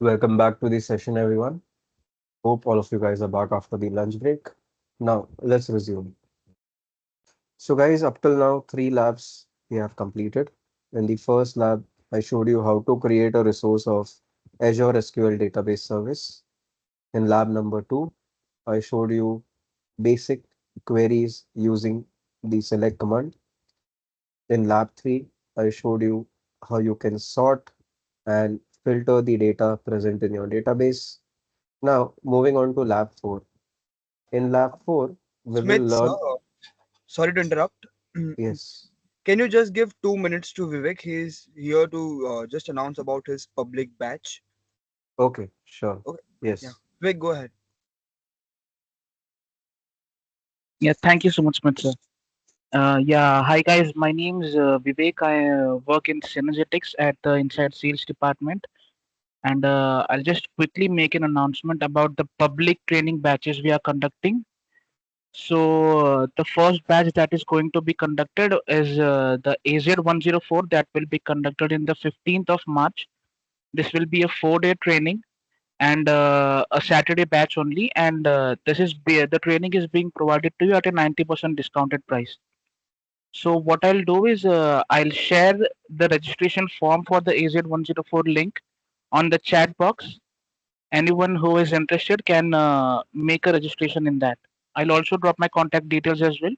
Welcome back to the session, everyone. Hope all of you guys are back after the lunch break. Now, let's resume. So, guys, up till now, three labs we have completed. In the first lab, I showed you how to create a resource of Azure SQL database service. In lab number two, I showed you basic queries using the select command. In lab three, I showed you how you can sort and filter the data present in your database. Now, moving on to lab 4. In lab 4, we will Smith, sir, learn. sorry to interrupt. Yes. Can you just give 2 minutes to Vivek? He's here to just announce about his public batch. Okay, sure. Okay, yeah. Yes. Vivek, go ahead. Yeah, thank you so much, Mr. Yeah, hi guys. My name is Vivek. I work in Synergetics at the Inside Sales Department, and I'll just quickly make an announcement about the public training batches we are conducting. So, the first batch that is going to be conducted is the AZ-104 that will be conducted in the 15th of March. This will be a 4-day training and a Saturday batch only, and the training is being provided to you at a 90% discounted price. So what I'll do is I'll share the registration form for the AZ-104 link on the chat box. Anyone who is interested can make a registration in that. I'll also drop my contact details as well.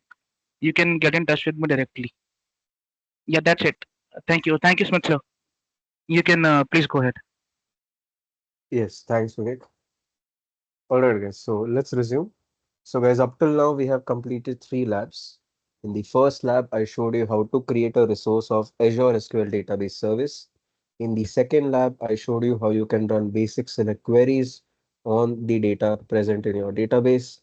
You can get in touch with me directly. Yeah, that's it. Thank you. Thank you, Smith sir. You can please go ahead. Yes. Thanks, Vivek. All right, guys. So let's resume. So, guys, up till now, we have completed three labs. In the first lab, I showed you how to create a resource of Azure SQL database service. In the second lab, I showed you how you can run basic select queries on the data present in your database.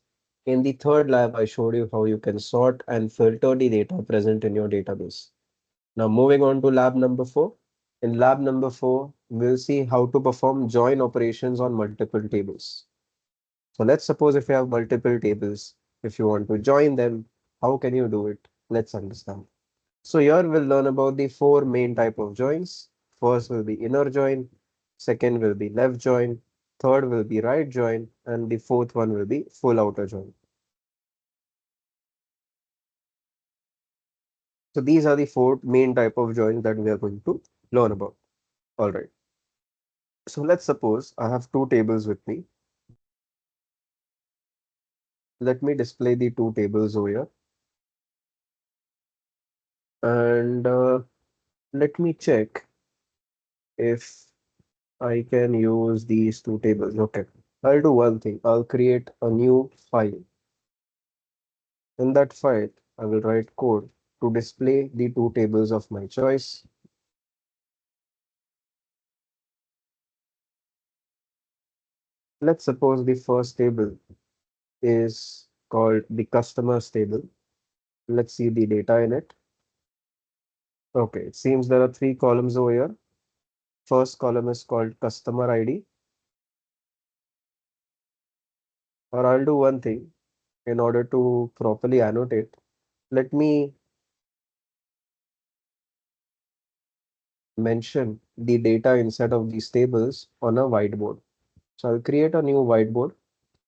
In the third lab, I showed you how you can sort and filter the data present in your database. Now, moving on to lab number 4. In lab number 4, we'll see how to perform join operations on multiple tables. So let's suppose if you have multiple tables, if you want to join them, how can you do it? Let's understand. So here we'll learn about the four main type of joins. First will be inner join, second will be left join, third will be right join, and the fourth one will be full outer join. So these are the four main type of joins that we are going to learn about. All right. So let's suppose I have two tables with me. Let me display the two tables over here. And let me check if I can use these two tables. Okay. I'll do one thing. I'll create a new file. In that file, I will write code to display the two tables of my choice. Let's suppose the first table is called the customers table. Let's see the data in it. Okay, it seems there are three columns over here. First column is called customer ID. Or I'll do one thing in order to properly annotate. Let me mention the data inside of these tables on a whiteboard. So I'll create a new whiteboard,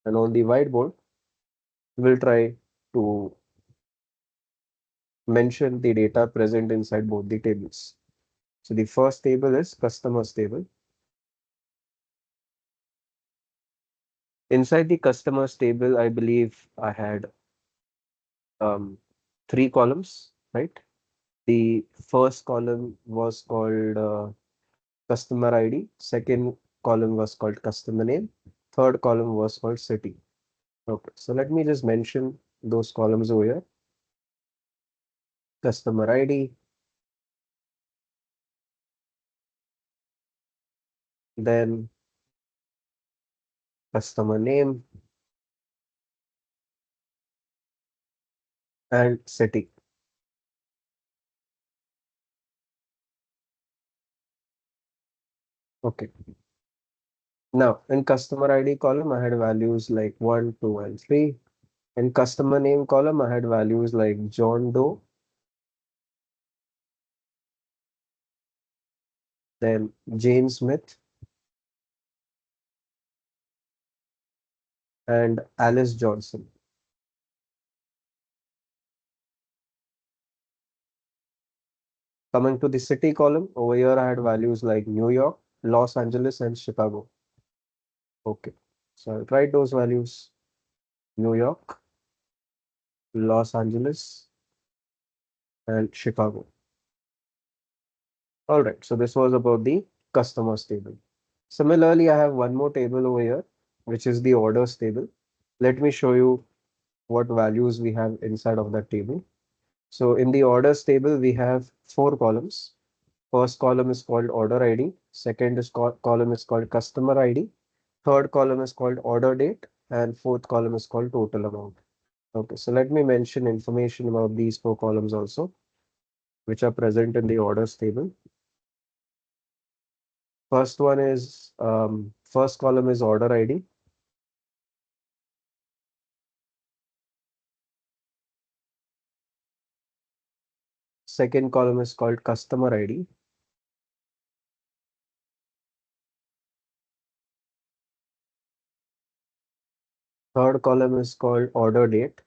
and on the whiteboard, we'll try to mention the data present inside both the tables. So the first table is customers table. Inside the customers table, I believe I had um, three columns, right? The first column was called customer ID. Second column was called customer name. Third column was called city. Okay, so let me just mention those columns over here. Customer ID, then customer name and city. Okay. Now in customer ID column, I had values like 1, 2, and 3. In customer name column, I had values like John Doe, then Jane Smith, and Alice Johnson. Coming to the city column, over here I had values like New York, Los Angeles, and Chicago. Okay, so I'll write those values: New York, Los Angeles, and Chicago. All right, so this was about the customers table. Similarly, I have one more table over here, which is the orders table. Let me show you what values we have inside of that table. So in the orders table, we have four columns. First column is called order ID. Second is column is called customer ID. Third column is called order date. And fourth column is called total amount. Okay, so let me mention information about these four columns also, which are present in the orders table. First one is, first column is order ID. Second column is called customer ID. Third column is called order date.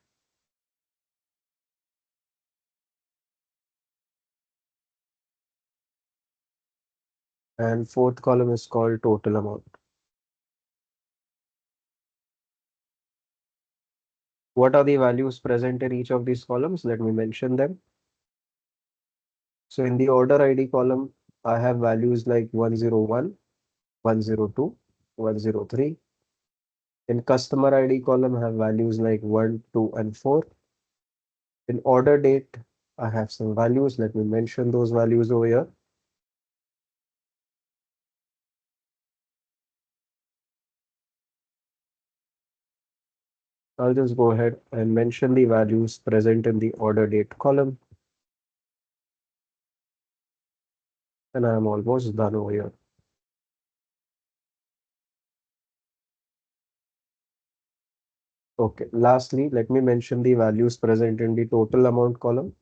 And fourth column is called total amount. What are the values present in each of these columns? Let me mention them. So in the order ID column, I have values like 101, 102, 103. In customer ID column, I have values like 1, 2, and 4. In order date, I have some values. Let me mention those values over here. I'll just go ahead and mention the values present in the order date column. And I'm almost done over here. Okay, lastly, let me mention the values present in the total amount column.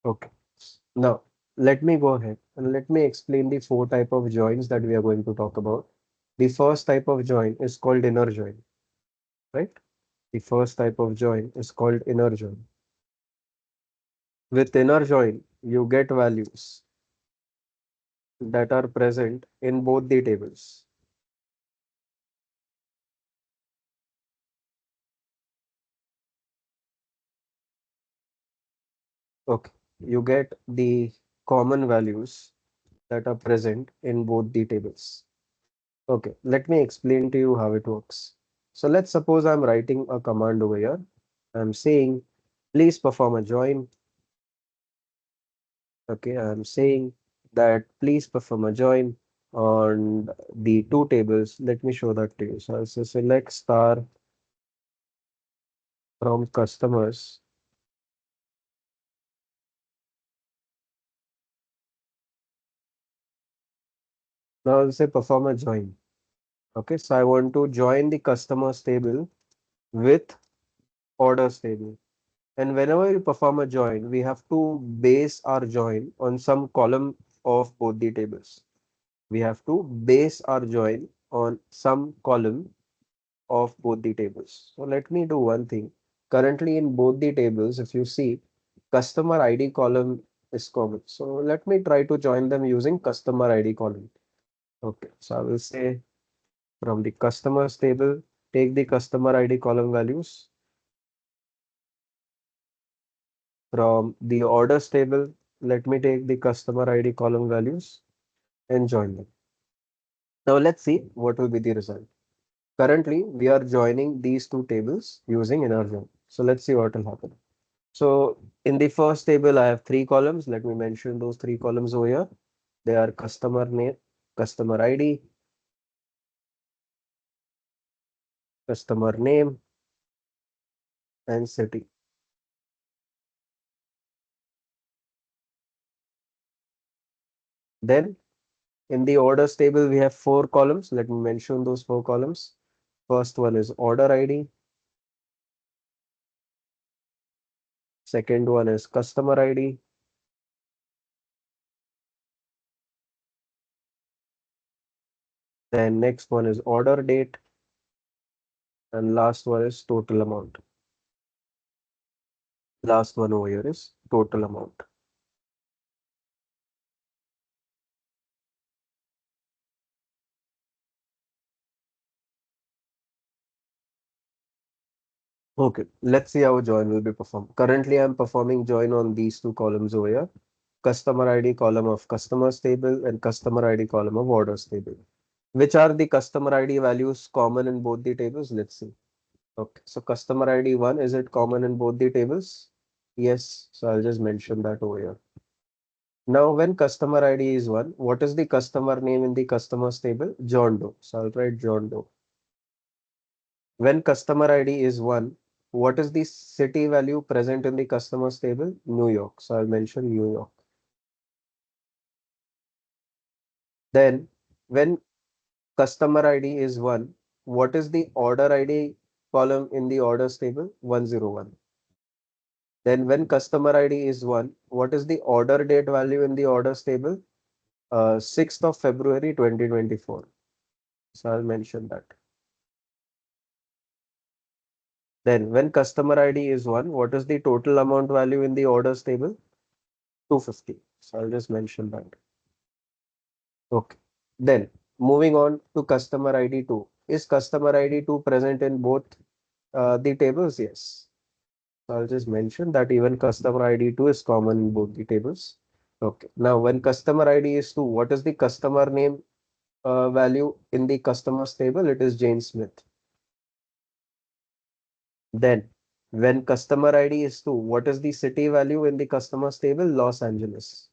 Okay, now let me go ahead and let me explain the four type of joins that we are going to talk about. The first type of join is called inner join, right? The first type of join is called inner join. With inner join, you get values that are present in both the tables. Okay, you get the common values that are present in both the tables. Okay, let me explain to you how it works. So let's suppose I'm writing a command over here. I'm saying, please perform a join. Okay, I'm saying that please perform a join on the two tables. Let me show that to you. So I'll say select star from customers. Now I'll say perform a join. Okay, so I want to join the customers table with orders table. And whenever you perform a join, we have to base our join on some column of both the tables. We have to base our join on some column of both the tables. So let me do one thing. Currently in both the tables, if you see, customer ID column is common. So let me try to join them using customer ID column. Okay, so I will say from the customers table, take the customer ID column values. From the orders table, let me take the customer ID column values and join them. Now let's see what will be the result. Currently, we are joining these two tables using inner join. So let's see what will happen. So in the first table, I have three columns. Let me mention those three columns over here. They are customer name, customer ID, customer name, and city. Then in the orders table, we have four columns. Let me mention those four columns. First one is order ID. Second one is customer ID. Then next one is order date. And last one is total amount. Last one over here is total amount. Okay, let's see how join will be performed. Currently, I'm performing join on these two columns over here. Customer ID column of customers table and customer ID column of orders table. Which are the customer ID values common in both the tables? Let's see. Okay, so customer ID 1, is it common in both the tables? Yes, so I'll just mention that over here. Now, when customer ID is 1, what is the customer name in the customers table? John Doe. So I'll write John Doe. When customer ID is 1, what is the city value present in the customers table? New York. So I'll mention New York. Then, when customer ID is 1, what is the order ID column in the orders table? 101. Then when customer ID is 1, what is the order date value in the orders table? 6th of February 2024. So I'll mention that. Then when customer ID is 1, what is the total amount value in the orders table? 250. So I'll just mention that. Okay. Then moving on to customer ID 2. Is customer ID 2 present in both the tables? Yes. So I'll just mention that even customer ID 2 is common in both the tables. Okay. Now when customer ID is 2, what is the customer name value in the customers table? It is Jane Smith. Then when customer ID is 2, what is the city value in the customers table? Los Angeles.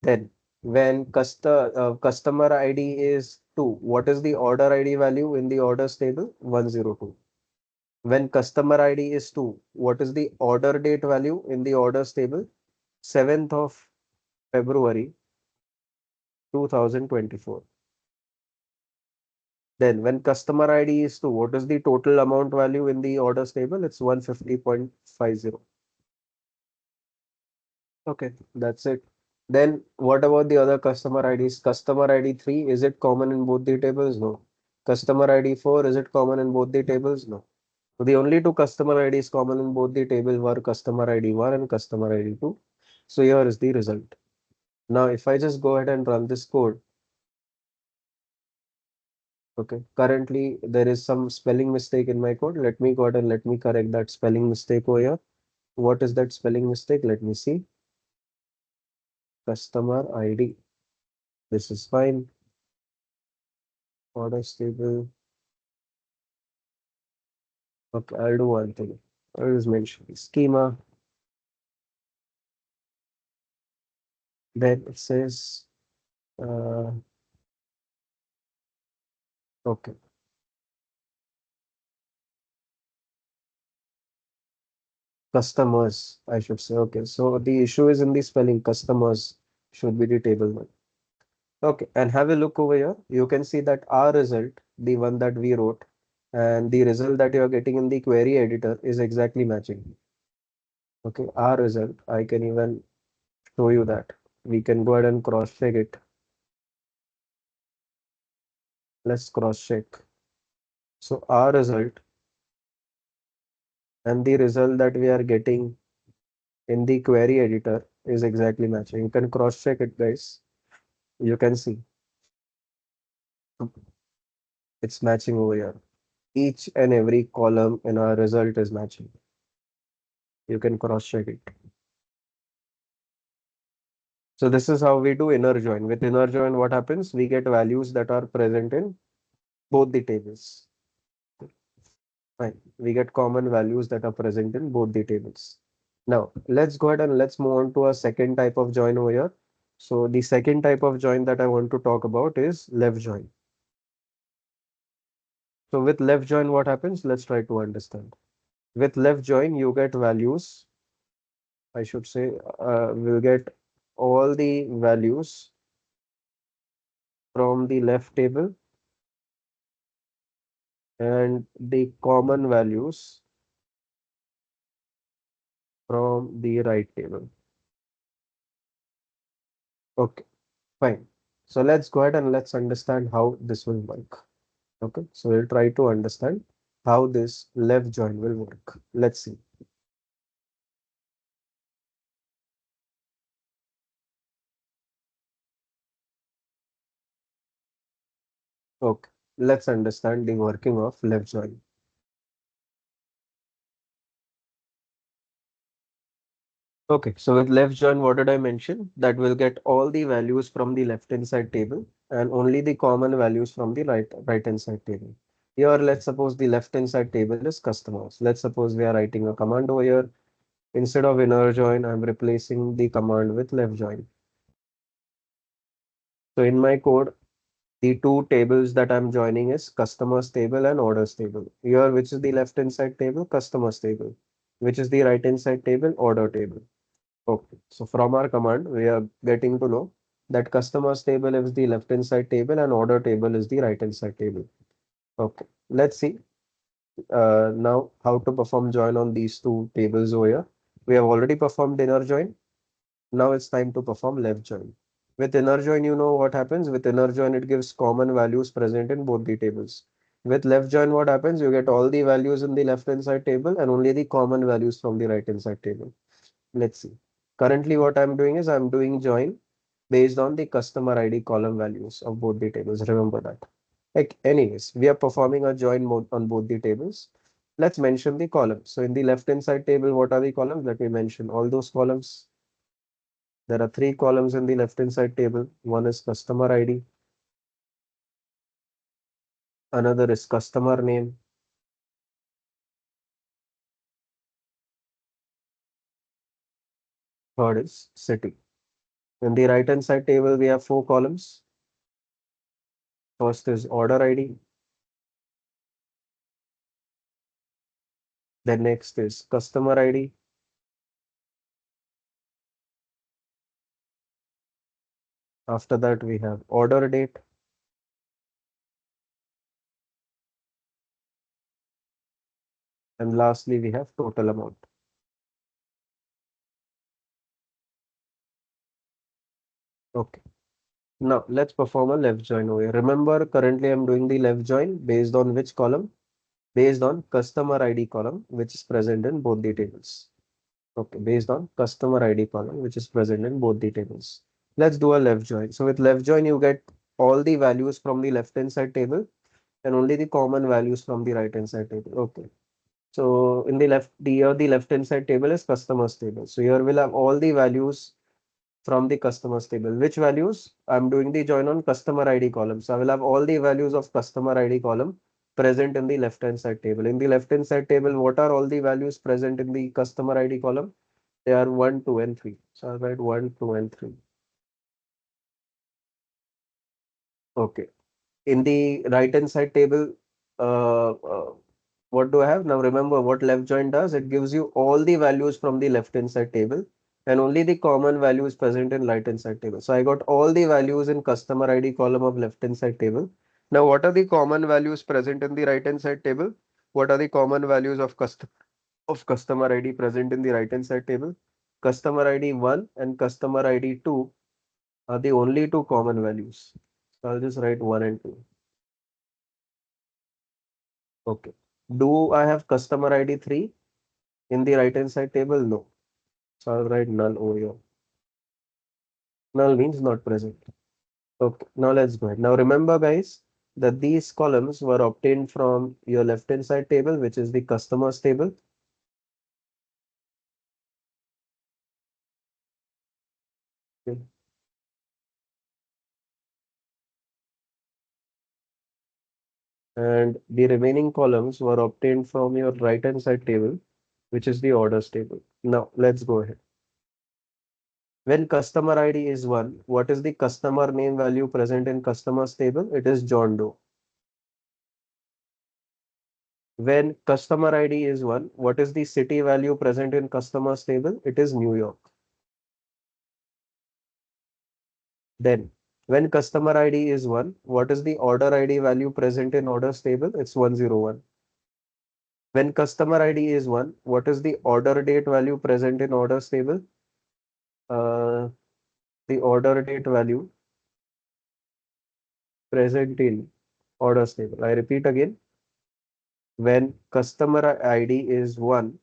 Then when customer ID is 2, what is the order ID value in the orders table? 102. When customer ID is 2, what is the order date value in the orders table? 7th of February 2024. Then when customer ID is 2, what is the total amount value in the orders table? It's 150.50. Okay, that's it. Then what about the other customer IDs? Customer ID 3, is it common in both the tables? No. Customer ID 4, is it common in both the tables? No. So the only two customer IDs common in both the tables were customer ID 1 and customer ID 2. So here is the result. Now, if I just go ahead and run this code, okay, currently there is some spelling mistake in my code. Let me go ahead and let me correct that spelling mistake over here. What is that spelling mistake? Let me see. Customer ID. This is fine. Order table. Okay, I'll do one thing. I'll just mention schema. Then it says, okay, customers, I should say. Okay, so the issue is in the spelling. Customers should be the table one. Okay, and have a look over here. You can see that our result, the one that we wrote, and the result that you are getting in the query editor is exactly matching. Okay, our result, I can even show you that. We can go ahead and cross check it. Let's cross check. So our result and the result that we are getting in the query editor is exactly matching. You can cross check it, guys. You can see it's matching over here. Each and every column in our result is matching. You can cross check it. So this is how we do inner join. With inner join, what happens? We get values that are present in both the tables. Fine. We get common values that are present in both the tables. Now, let's go ahead and let's move on to a second type of join over here. So the second type of join that I want to talk about is left join. So with left join, what happens? Let's try to understand. With left join, you get values. I should say, we'll get all the values from the left table and the common values from the right table. Okay, fine. So let's go ahead and let's understand how this will work. Okay, so we'll try to understand how this left join will work. Let's see. Okay, let's understand the working of left join. Okay, so with left join, what did I mention? That will get all the values from the left hand side table and only the common values from the right hand side table. Here, let's suppose the left hand side table is customers. Let's suppose we are writing a command over here. Instead of inner join, I'm replacing the command with left join. So in my code, the two tables that I'm joining is customers table and orders table. Here, which is the left hand side table? Customers table. Which is the right hand side table? Order table. Okay, so from our command, we are getting to know that customers table is the left hand side table and order table is the right hand side table. Okay, let's see now how to perform join on these two tables over here. We have already performed inner join. Now it's time to perform left join. With inner join, you know what happens? With inner join, it gives common values present in both the tables. With left join, what happens? You get all the values in the left hand side table and only the common values from the right hand side table. Let's see. Currently, what I'm doing is I'm doing join based on the customer ID column values of both the tables. Remember that. Like, anyways, we are performing a join mode on both the tables. Let's mention the columns. So in the left hand side table, what are the columns? Let me mention all those columns. There are three columns in the left hand side table. One is customer ID, another is customer name, third is city. In the right hand side table, we have four columns. First is order ID, then next is customer ID, after that we have order date, and lastly we have total amount. Okay. Now let's perform a left join over here. Remember, currently I'm doing the left join based on which column? Based on customer ID column, which is present in both the tables. Okay, based on customer ID column, which is present in both the tables. Let's do a left join. So with left join, you get all the values from the left hand side table and only the common values from the right hand side table. Okay. So in the the left hand side table is customers table. So here we'll have all the values from the customers table. Which values? I'm doing the join on customer ID column. So I will have all the values of customer ID column present in the left hand side table. In the left hand side table, what are all the values present in the customer ID column? They are 1, 2, and 3. So I'll write 1, 2, and 3. Okay. In the right hand side table, uh, uh, what do I have? Now remember what left join does. It gives you all the values from the left hand side table and only the common values present in right hand side table. So I got all the values in customer ID column of left hand side table. Now what are the common values present in the right hand side table? What are the common values of customer ID present in the right hand side table? Customer ID 1 and customer ID 2 are the only two common values. So I'll just write 1 and 2. Okay. Do I have customer ID 3 in the right hand side table? No. So I'll write null over here. Null means not present. Okay. Now let's go ahead. Now remember guys that these columns were obtained from your left hand side table, which is the customers table. Okay. And the remaining columns were obtained from your right hand side table, which is the orders table. Now let's go ahead. When customer ID is 1, what is the customer name value present in customers table? It is John Doe. When customer ID is 1, what is the city value present in customers table? It is New York. Then When customer ID is 1, what is the order ID value present in orders table? It's 101. When customer ID is 1, what is the order date value present in orders table? Uh, the order date value present in orders table. I repeat again. When customer ID is 1,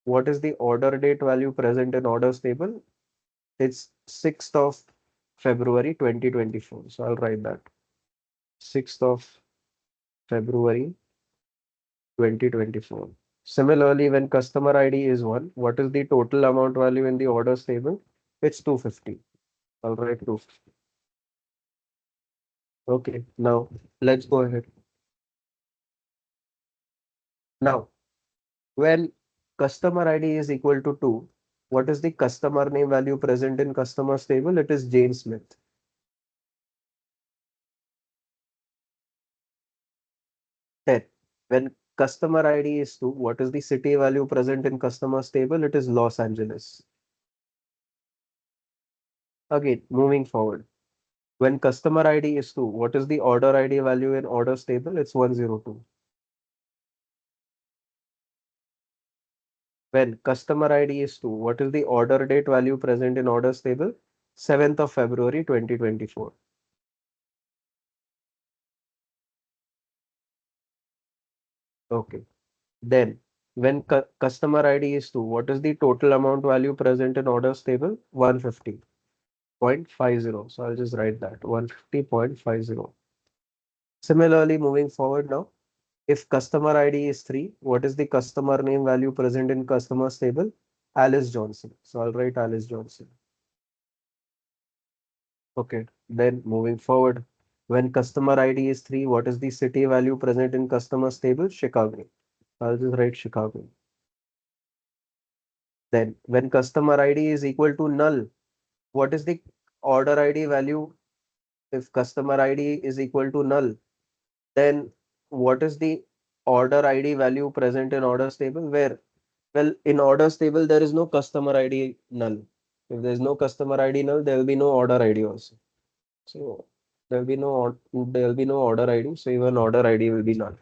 what is the order date value present in orders table? It's 6th of February 2024. So I'll write that. 6th of February 2024. Similarly, when customer ID is 1, what is the total amount value in the orders table? It's 250. I'll write 250. Okay, now let's go ahead. Now, when customer ID is equal to 2, what is the customer name value present in customers table? It is Jane Smith. 10. When customer ID is 2, what is the city value present in customers table? It is Los Angeles. Again, moving forward. When customer ID is 2, what is the order ID value in orders table? It's 102. When customer ID is 2, what is the order date value present in orders table? 7th of February 2024. Okay. Then, when customer ID is 2, what is the total amount value present in orders table? 150.50. So I'll just write that 150.50. Similarly, moving forward now, if customer ID is 3, what is the customer name value present in customers table? Alice Johnson. So I'll write Alice Johnson. Okay. Then moving forward, when customer ID is 3, what is the city value present in customers table? Chicago. I'll just write Chicago. Then when customer ID is equal to null, what is the order ID value? If customer ID is equal to null, then what is the order ID value present in orders table? Where? Well, in orders table, there is no customer ID null. If there is no customer ID null, there will be no order ID also. So there will be no order ID. So even order ID will be null.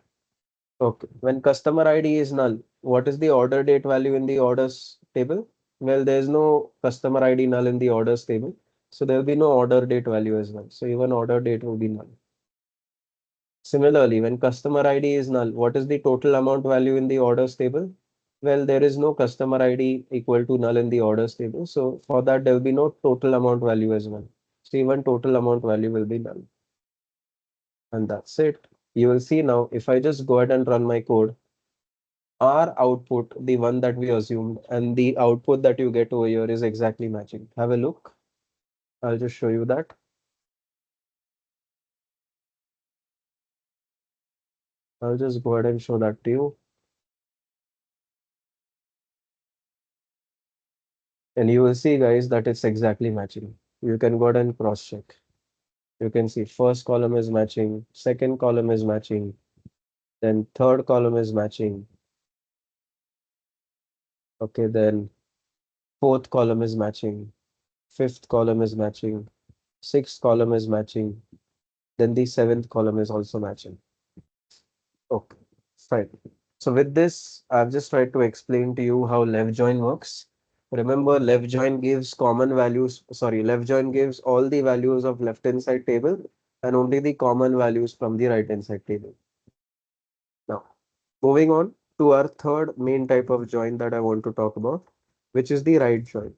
Okay. When customer ID is null, what is the order date value in the orders table? Well, there is no customer ID null in the orders table. So there will be no order date value as well. So even order date will be null. Similarly, when customer ID is null, what is the total amount value in the orders table? Well, there is no customer ID equal to null in the orders table. So for that, there will be no total amount value as well. So even total amount value will be null. And that's it. You will see now, if I just go ahead and run my code, our output, the one that we assumed, and the output that you get over here is exactly matching. Have a look. I'll just show you that. I'll just go ahead and show that to you. And you will see, guys, that it's exactly matching. You can go ahead and cross check. You can see first column is matching, second column is matching, then third column is matching. Okay, then fourth column is matching, fifth column is matching, sixth column is matching, then the seventh column is also matching. Okay, fine. So with this, I've just tried to explain to you how left join works. Remember, left join gives common values, sorry, left join gives all the values of left hand side table and only the common values from the right hand side table. Now, moving on to our third main type of join that I want to talk about, which is the right join.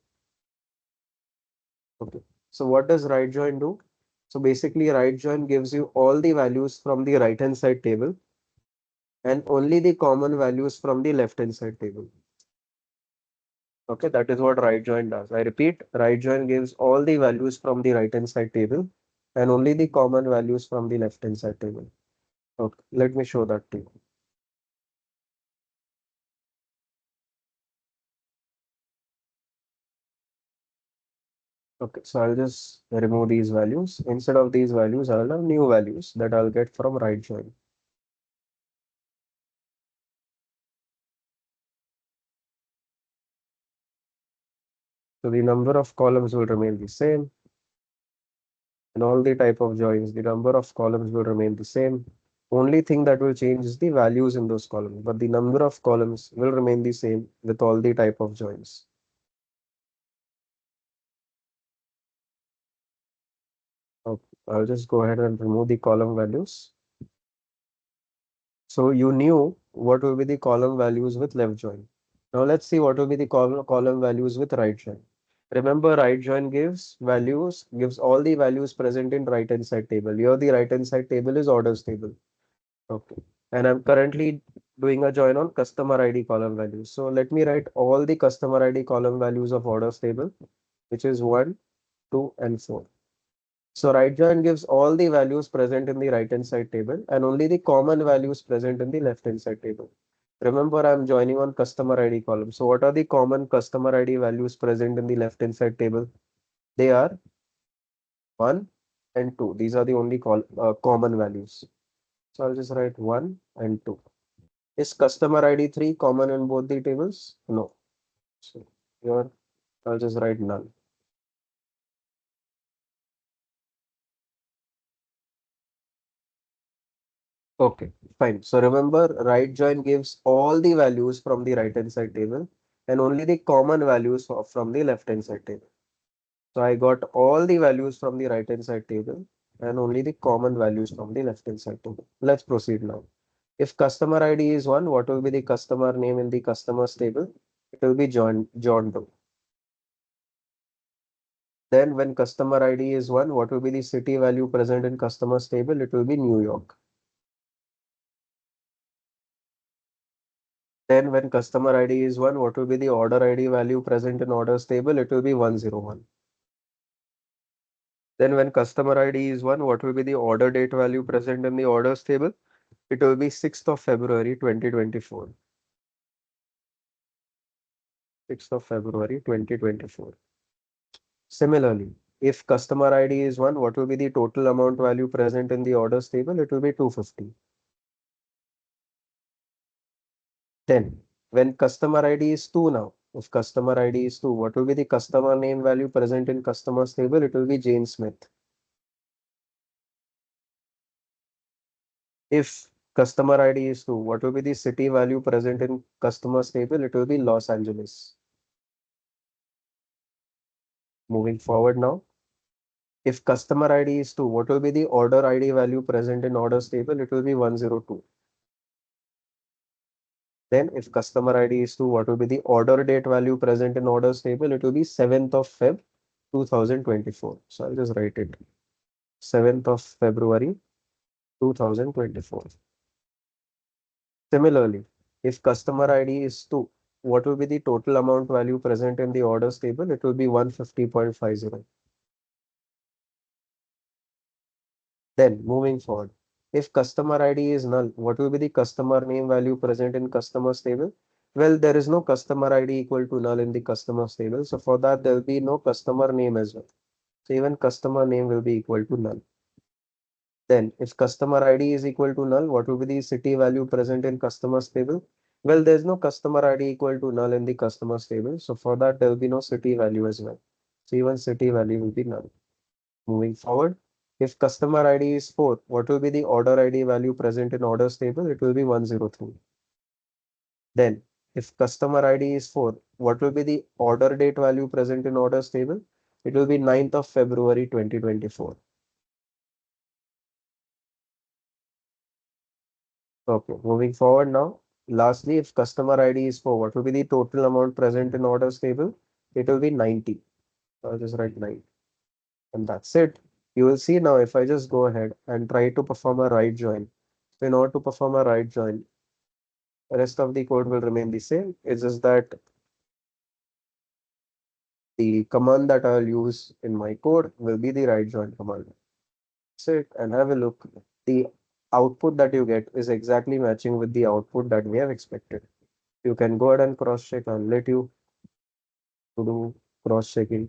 Okay. So what does right join do? So basically, right join gives you all the values from the right hand side table and only the common values from the left hand side table. Okay, that is what right join does. I repeat, right join gives all the values from the right hand side table and only the common values from the left hand side table. Okay, let me show that to you. Okay, so I'll just remove these values. Instead of these values, I'll have new values that I'll get from right join. So the number of columns will remain the same. in all the type of joins, the number of columns will remain the same. Only thing that will change is the values in those columns, but the number of columns will remain the same with all the type of joins. Okay, I'll just go ahead and remove the column values. So you knew what will be the column values with left join. Now let's see what will be the column values with right join. Remember, right join gives values, gives all the values present in right hand side table. Here the right hand side table is orders table. Okay. And I'm currently doing a join on customer ID column values. So let me write all the customer ID column values of orders table, which is 1, 2, and 4. So right join gives all the values present in the right hand side table and only the common values present in the left hand side table. Remember, I'm joining on customer ID column. So what are the common customer ID values present in the left hand side table? They are 1 and 2. These are the only common values. So I'll just write 1 and 2. Is customer ID 3 common in both the tables? No. So here I'll just write none. Okay, fine. So remember, right join gives all the values from the right hand side table and only the common values from the left hand side table. So I got all the values from the right hand side table and only the common values from the left hand side table. Let's proceed now. If customer ID is 1, what will be the customer name in the customers table? It will be John Doe. Then when customer ID is 1, what will be the city value present in customers table? It will be New York. Then when customer ID is 1, what will be the order ID value present in orders table? It will be 101. Then when customer ID is 1, what will be the order date value present in the orders table? It will be 6th of February 2024. 6th of February 2024. Similarly, if customer ID is 1, what will be the total amount value present in the orders table? It will be 250. Then when customer ID is 2 now, if customer ID is 2, what will be the customer name value present in customers table? It will be Jane Smith. If customer ID is 2, what will be the city value present in customers table? It will be Los Angeles. Moving forward now, if customer ID is 2, what will be the order ID value present in orders table? It will be 102. Then if customer ID is 2, what will be the order date value present in orders table? It will be 7th of Feb 2024. So I'll just write it. 7th of February 2024. Similarly, if customer ID is 2, what will be the total amount value present in the orders table? It will be 150.50. Then moving forward, if customer ID is null, what will be the customer name value present in customers table? Well, there is no customer ID equal to null in the customers table. So for that, there will be no customer name as well. So even customer name will be equal to null. Then if customer ID is equal to null, what will be the city value present in customers table? Well, there's no customer ID equal to null in the customers table. So for that, there will be no city value as well. So even city value will be null. Moving forward, if customer ID is 4, what will be the order ID value present in orders table? It will be 103. Then if customer ID is 4, what will be the order date value present in orders table? It will be 9th of February 2024. Okay, moving forward now. Lastly, if customer ID is 4, what will be the total amount present in orders table? It will be 90. I'll just write 9. And that's it. You will see now if I just go ahead and try to perform a right join. So in order to perform a right join, the rest of the code will remain the same. It's just that the command that I'll use in my code will be the right join command. Sit and have a look. The output that you get is exactly matching with the output that we have expected. You can go ahead and cross check. I'll let you to do cross checking.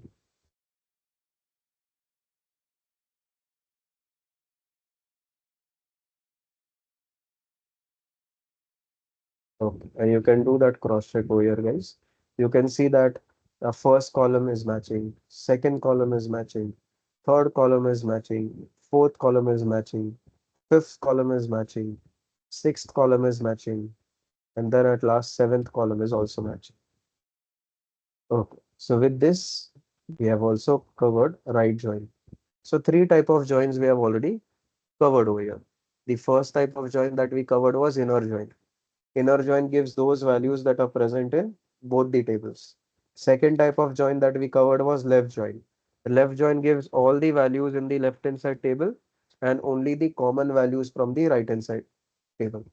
Okay. And you can do that cross check over here, guys. You can see that the first column is matching, second column is matching, third column is matching, fourth column is matching, fifth column is matching, sixth column is matching, and then at last seventh column is also matching. Okay, so with this, we have also covered right join. So three type of joins we have already covered over here. The first type of join that we covered was inner join. Inner join gives those values that are present in both the tables. Second type of join that we covered was left join. The left join gives all the values in the left hand side table and only the common values from the right hand side table.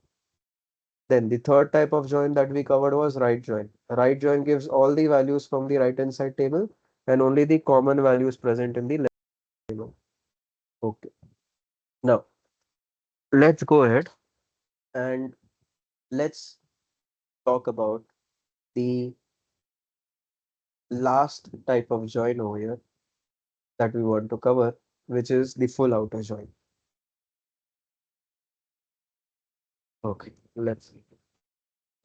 Then the third type of join that we covered was right join. Right join gives all the values from the right hand side table and only the common values present in the left table. Okay. Now let's go ahead and let's talk about the last type of join over here that we want to cover, which is the full outer join. Okay, let's see.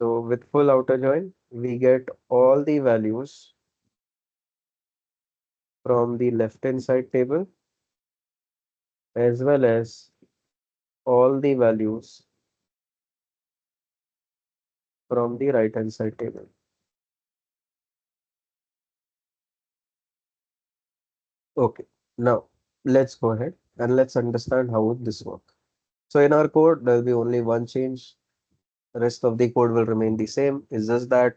So with full outer join, we get all the values from the left hand side table as well as all the values from the right hand side table. Okay, now let's go ahead and let's understand how would this work. So in our code, there will be only one change. The rest of the code will remain the same. It's just that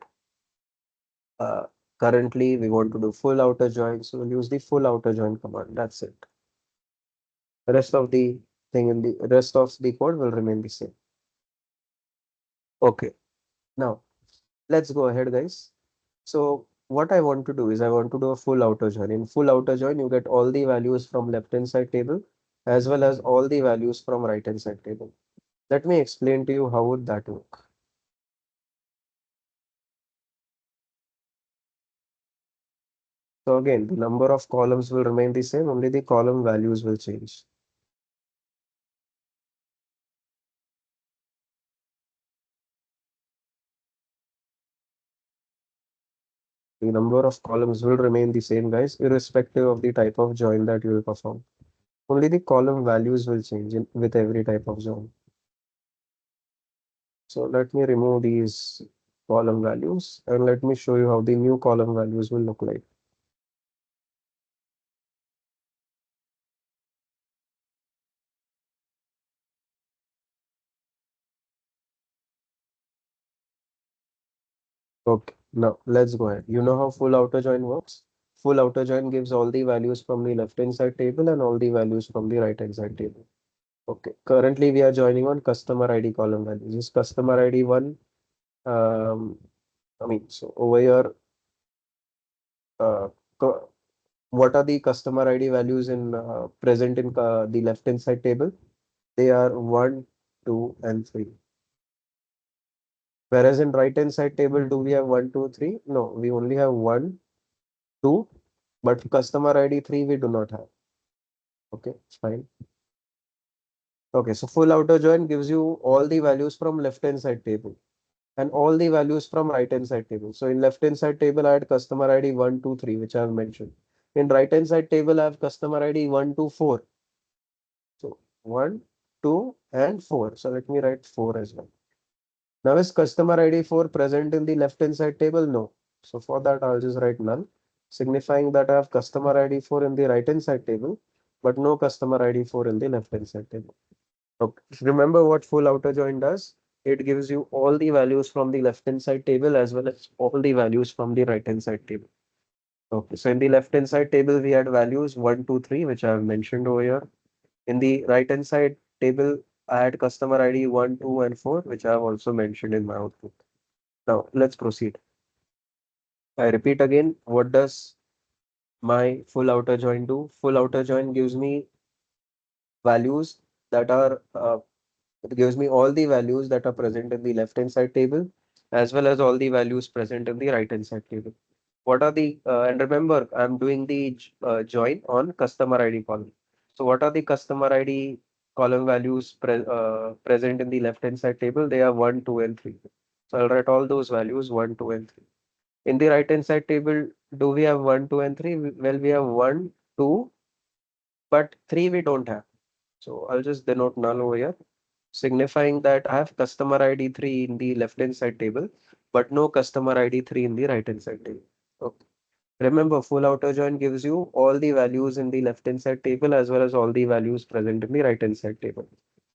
uh, currently we want to do full outer join, so we'll use the full outer join command. That's it. The rest of the thing in the rest of the code will remain the same. Okay, now let's go ahead, guys. So what I want to do is I want to do a full outer join. In full outer join, you get all the values from left hand side table as well as all the values from right hand side table. Let me explain to you how would that work. So again, the number of columns will remain the same, only the column values will change. The number of columns will remain the same, guys, irrespective of the type of join that you will perform. Only the column values will change with every type of join. So let me remove these column values and let me show you how the new column values will look like. Okay, now let's go ahead. You know how full outer join works? Full outer join gives all the values from the left hand side table and all the values from the right hand side table. Okay, currently we are joining on customer ID column values. This customer ID one, um, so over here, uh, what are the customer ID values in present in the left hand side table? They are 1, 2, and 3. Whereas in right hand side table, do we have 1, 2, 3? No, we only have 1, 2, but customer ID 3 we do not have. Okay, fine. Okay, so full outer join gives you all the values from left hand side table and all the values from right hand side table. So in left hand side table, I had customer ID 1, 2, 3, which I have mentioned. In right hand side table, I have customer ID 1, 2, 4. So 1, 2, and 4. So let me write 4 as well. Now is customer ID 4 present in the left hand side table? No. So for that, I'll just write none, signifying that I have customer ID 4 in the right hand side table, but no customer ID 4 in the left hand side table. Okay. Remember what full outer join does? It gives you all the values from the left hand side table as well as all the values from the right hand side table. Okay, so in the left hand side table, we had values 1, 2, 3, which I have mentioned over here. In the right hand side table, I had customer ID 1, 2, and 4, which I have also mentioned in my output. Now let's proceed. I repeat again, what does my full outer join do? Full outer join gives me values that are it gives me all the values that are present in the left hand side table as well as all the values present in the right hand side table. What are the and remember I'm doing the join on customer ID column. So what are the customer ID column values present in the left hand side table? They are 1, 2, and 3. So I'll write all those values 1, 2, and 3. In the right hand side table, do we have 1, 2, and 3? Well, we have 1, 2, but 3 we don't have. So I'll just denote null over here, signifying that I have customer ID 3 in the left hand side table, but no customer ID 3 in the right hand side table. Okay. Remember, full outer join gives you all the values in the left hand side table as well as all the values present in the right hand side table.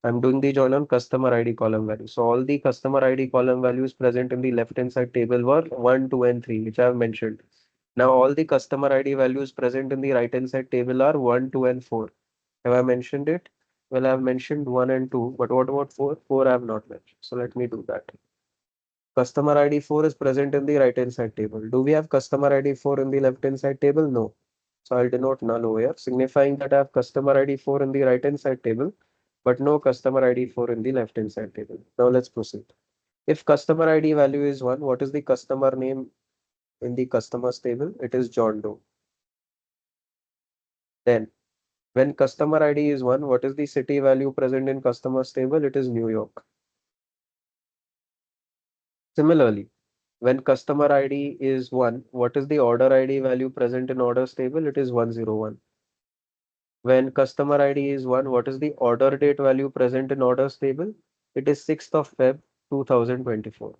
I'm doing the join on customer ID column value. So all the customer ID column values present in the left hand side table were 1, 2, and 3, which I have mentioned. Now all the customer ID values present in the right hand side table are 1, 2, and 4. Have I mentioned it? Well, I've mentioned 1 and 2, but what about 4? 4 I have not mentioned. So let me do that. Customer ID 4 is present in the right hand side table. Do we have customer ID 4 in the left hand side table? No. So I'll denote null over here, signifying that I have customer ID 4 in the right hand side table, but no customer ID 4 in the left hand side table. Now let's proceed. If customer ID value is 1, what is the customer name in the customers table? It is John Doe. Then when customer ID is 1, what is the city value present in customers table? It is New York. Similarly, when customer ID is 1, what is the order ID value present in orders table? It is 101. When customer ID is 1, what is the order date value present in orders table? It is 6th of Feb 2024.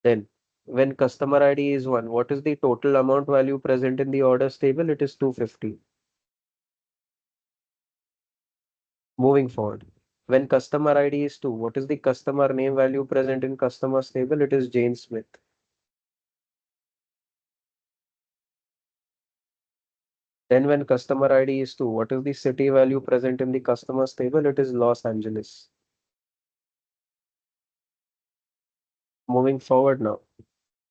Then when customer ID is 1, what is the total amount value present in the orders table? It is 250. Moving forward. When customer ID is 2, what is the customer name value present in customers table? It is Jane Smith. Then when customer ID is 2, what is the city value present in the customers table? It is Los Angeles. Moving forward now.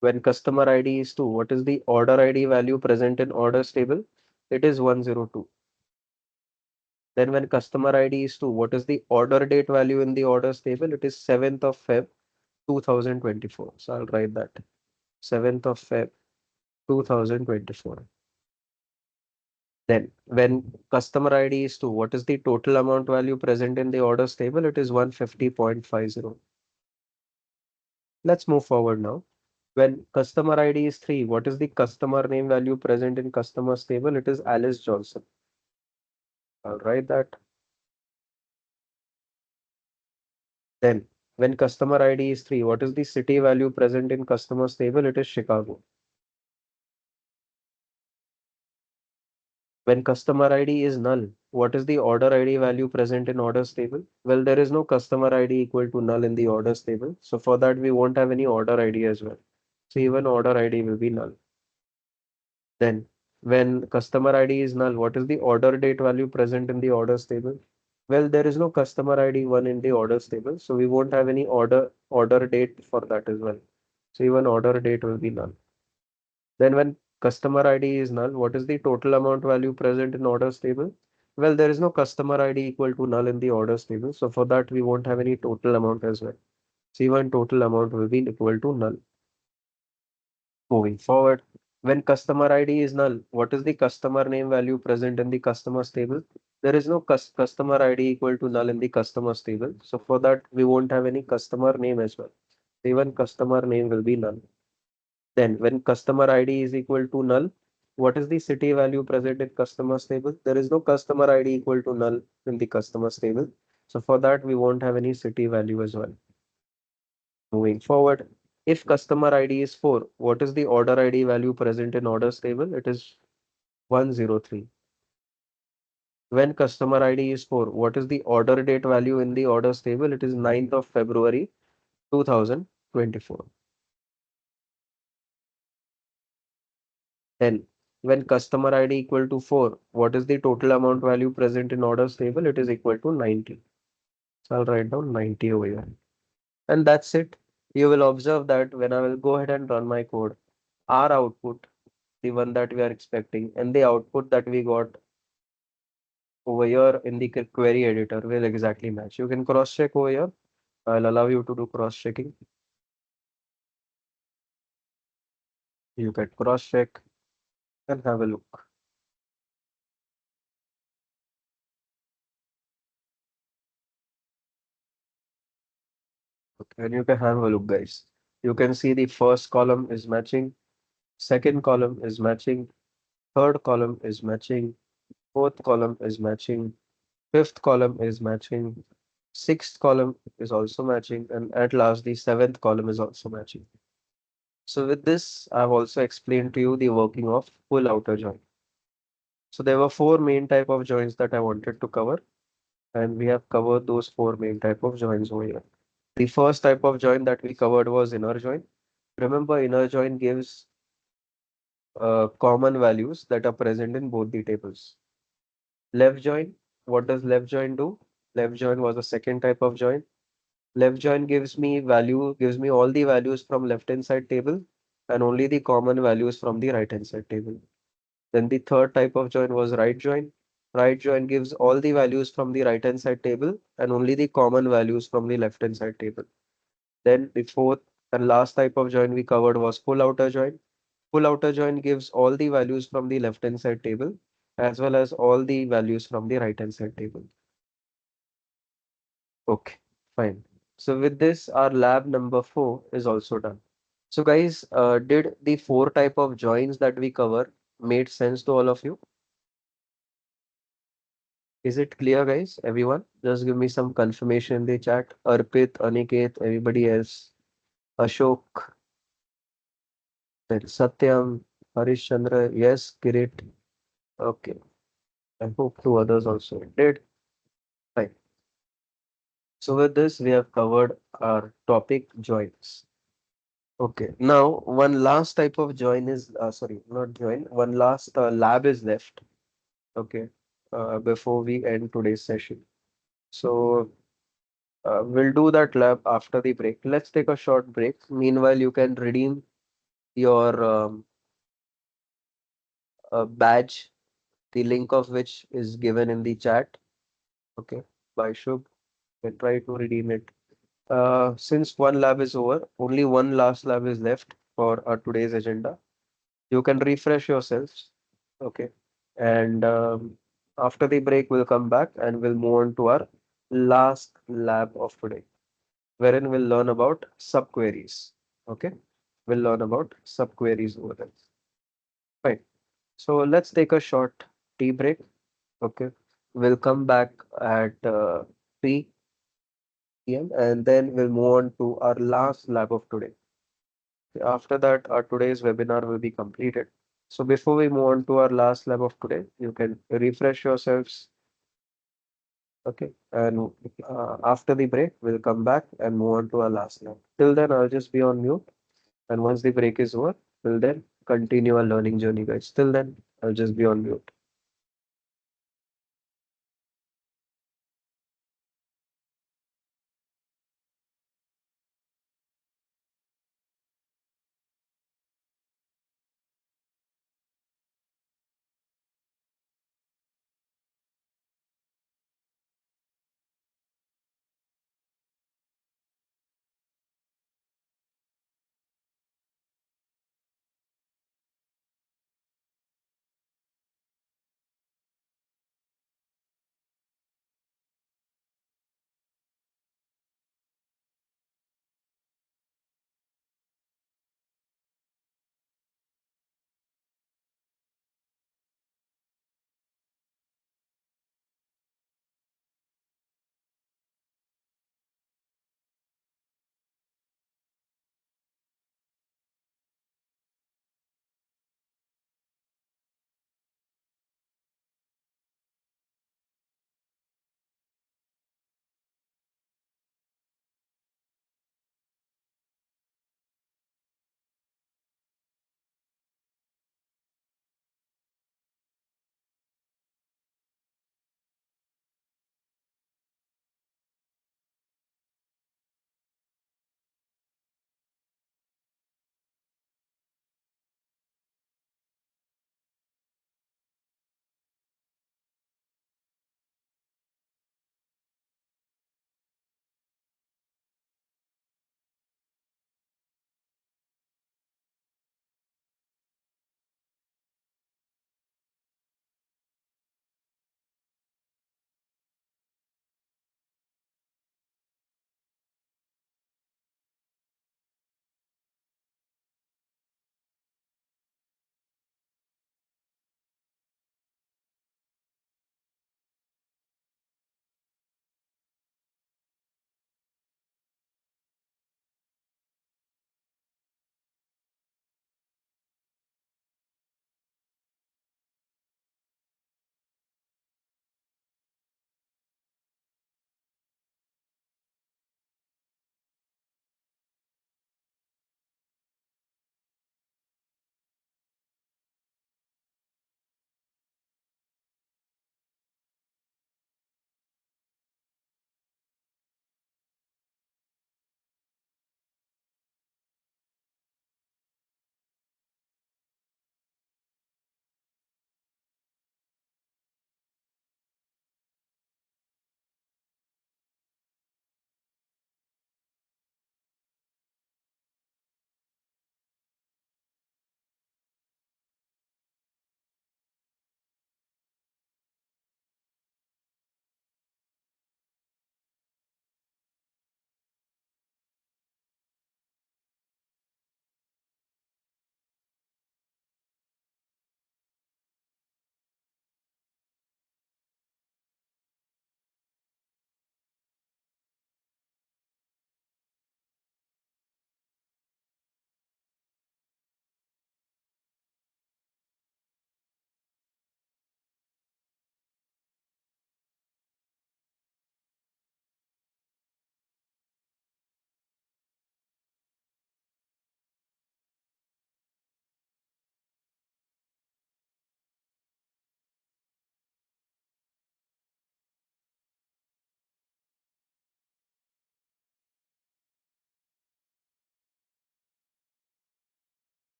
When customer ID is 2, what is the order ID value present in orders table? It is 102. Then when customer ID is 2, what is the order date value in the orders table? It is 7th of Feb 2024. So I'll write that. 7th of Feb 2024. Then when customer ID is 2, what is the total amount value present in the orders table? It is 150.50. Let's move forward now. When customer ID is 3, what is the customer name value present in customers table? It is Alice Johnson. I'll write that. Then when customer ID is 3, what is the city value present in customers table? It is Chicago. When customer ID is null, what is the order ID value present in orders table? Well, there is no customer ID equal to null in the orders table. So for that, we won't have any order ID as well. So even order ID will be null. Then when customer ID is null, what is the order date value present in the orders table? Well, there is no customer ID 1 in the orders table. So we won't have any order date for that as well. So even order date will be null. Then when customer ID is null, what is the total amount value present in orders table? Well, there is no customer ID equal to null in the orders table. So for that, we won't have any total amount as well. So even total amount will be equal to null. Moving forward, when customer ID is null, what is the customer name value present in the customers table? There is no customer ID equal to null in the customers table. So for that, we won't have any customer name as well. Even customer name will be null. Then when customer ID is equal to null, what is the city value present in customers table? There is no customer ID equal to null in the customers table. So for that, we won't have any city value as well. Moving forward, if customer ID is 4, what is the order ID value present in orders table? It is 103. When customer ID is 4, what is the order date value in the orders table? It is 9th of February 2024. Then when customer ID equal to 4, what is the total amount value present in orders table? It is equal to 90. So I'll write down 90 over here. And that's it. You will observe that when I will go ahead and run my code, our output, the one that we are expecting, and the output that we got over here in the query editor will exactly match. You can cross check over here. I'll allow you to do cross checking. You can cross check and have a look. Okay, and you can have a look, guys. You can see the first column is matching. second column is matching, third column is matching, fourth column is matching, fifth column is matching, sixth column is also matching, and at last the seventh column is also matching. So with this, I've also explained to you the working of full outer join. So there were four main type of joins that I wanted to cover, and we have covered those four main type of joins over here. The first type of join that we covered was inner join. Remember, inner join gives common values that are present in both the tables. Left join, what does left join do? Left join was the second type of join. Left join gives me all the values from left hand side table and only the common values from the right hand side table. Then the third type of join was right join. Right join gives all the values from the right hand side table and only the common values from the left hand side table. Then the fourth and last type of join we covered was full outer join. Full outer join gives all the values from the left hand side table as well as all the values from the right hand side table. Okay, fine. So with this, our lab number 4 is also done. So guys, did the four type of joins that we cover made sense to all of you? Is it clear, guys? Everyone, just give me some confirmation in the chat. Arpit, Aniket, everybody else. Ashok, then Satyam, Harish Chandra, yes, Kirit. Okay, I hope two others also did. Fine. So with this, we have covered our topic joins. Okay, now one last type of join is, sorry, not join, one last lab is left. Okay, before we end today's session. So we'll do that lab after the break. Let's take a short break. Meanwhile, you can redeem your badge, the link of which is given in the chat. Okay, by Shubh. We'll try to redeem it. Since one lab is over, only one last lab is left for today's agenda. You can refresh yourselves. Okay. And after the break, we'll come back and we'll move on to our last lab of today, wherein we'll learn about subqueries. Okay. We'll learn about subqueries over there. Fine. So let's take a short tea break. Okay. We'll come back at 3 p.m. and then we'll move on to our last lab of today. After that, our today's webinar will be completed. So before we move on to our last lab of today, you can refresh yourselves. Okay. And after the break, we'll come back and move on to our last lab. Till then, I'll just be on mute. And once the break is over, till then, continue our learning journey, guys. Till then, I'll just be on mute.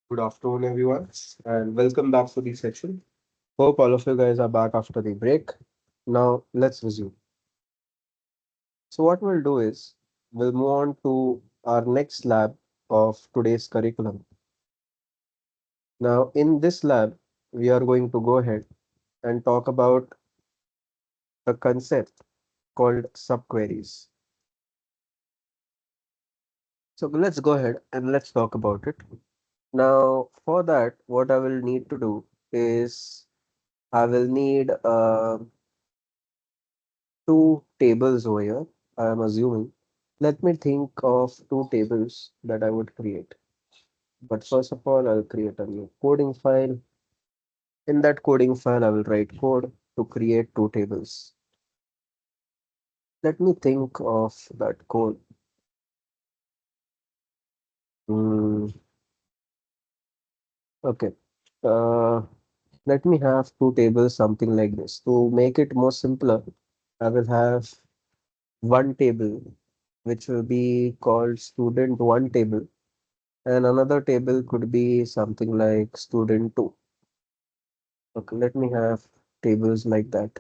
Good afternoon, everyone, and welcome back to the session. Hope all of you guys are back after the break. Now, let's resume. So, what we'll do is we'll move on to our next lab of today's curriculum. Now, in this lab, we are going to go ahead and talk about a concept called subqueries. So, let's go ahead and let's talk about it. Now, for that, what I will need to do is I will need two tables over here. I am assuming. Let me think of two tables that I would create. But first of all, I'll create a new coding file. In that coding file, I will write code to create two tables. Let me think of that code. Hmm, okay. Uh, Let me have two tables, something like this. To make it more simpler, I will have one table, which will be called student one table, and another table could be something like student 2. Okay, let me have tables like that.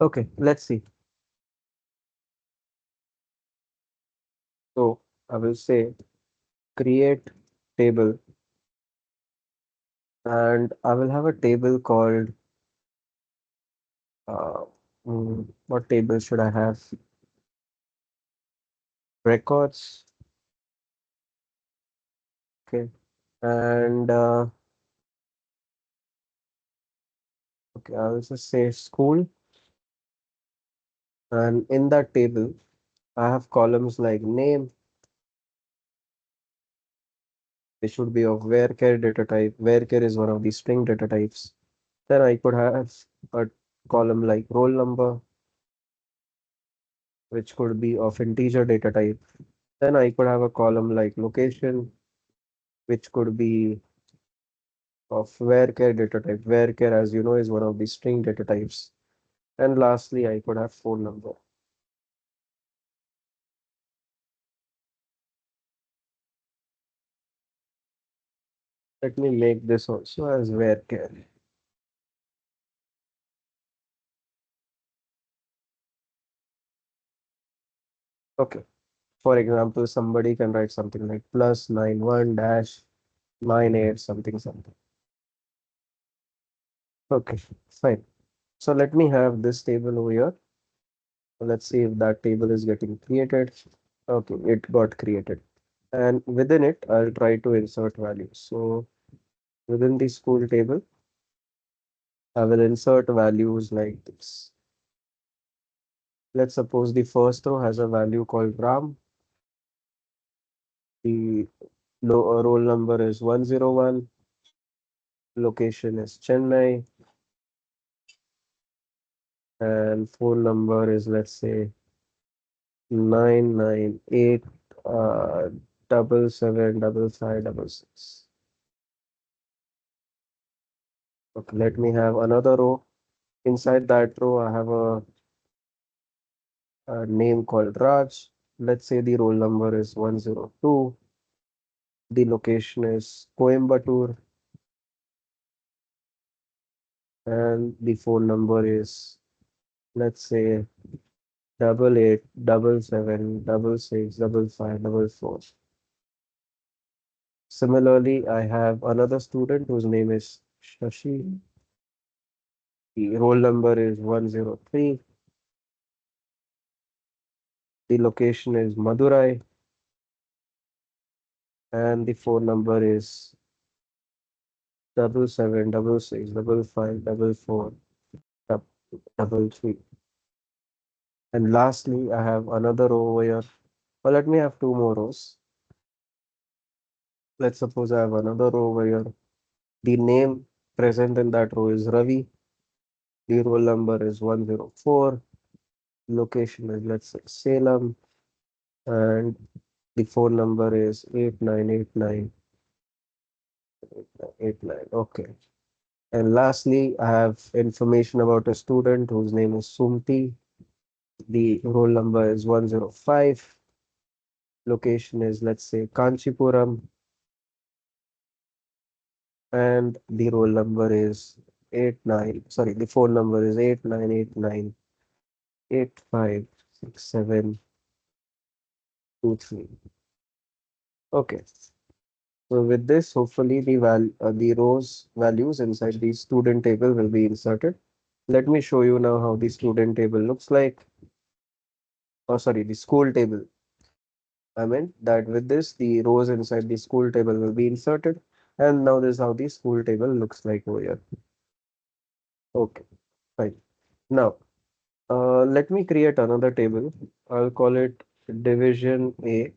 Okay, let's see. So I will say create table, and I will have a table called uh, what table should I have? Records. Okay, and okay, I will just say school, and in that table I have columns like name, which should be of varchar data type. Varchar is one of the string data types. Then I could have a column like roll number, which could be of integer data type. Then I could have a column like location, which could be of varchar data type. Varchar, as you know, is one of the string data types. And lastly, I could have phone number. Let me make this also as varchar. Okay. For example, somebody can write something like plus 91 dash 98 something something. Okay, fine. So let me have this table over here. Let's see if that table is getting created. Okay, it got created. And within it, I'll try to insert values. So within the school table, I will insert values like this. Let's suppose the first row has a value called Ram. The roll number is 101. Location is Chennai. And phone number is, let's say, 998 double seven double five double six. Okay, let me have another row. Inside that row, I have a name called Raj. Let's say the roll number is 102. The location is Coimbatore, and the phone number is, let's say, 8877665544. Similarly, I have another student whose name is Shashi. The roll number is 103. The location is Madurai, and the phone number is 77665544 double three. And lastly, I have another row over here. Well, let me have two more rows. Let's suppose I have another row over here. The name present in that row is Ravi. The roll number is 104. Location is, let's say, Salem. And the phone number is 898989. Okay. And lastly, I have information about a student whose name is Sumti. The roll number is 105. Location is, let's say, Kanchipuram. and the roll number is 89. Sorry, the phone number is 8989856723. Okay. So with this, hopefully the rows values inside the student table will be inserted. Let me show you now how the student table looks like. Oh, sorry, the school table. I meant that with this, the rows inside the school table will be inserted. And now this is how the school table looks like over here. Okay, fine. Now, let me create another table. I'll call it division A,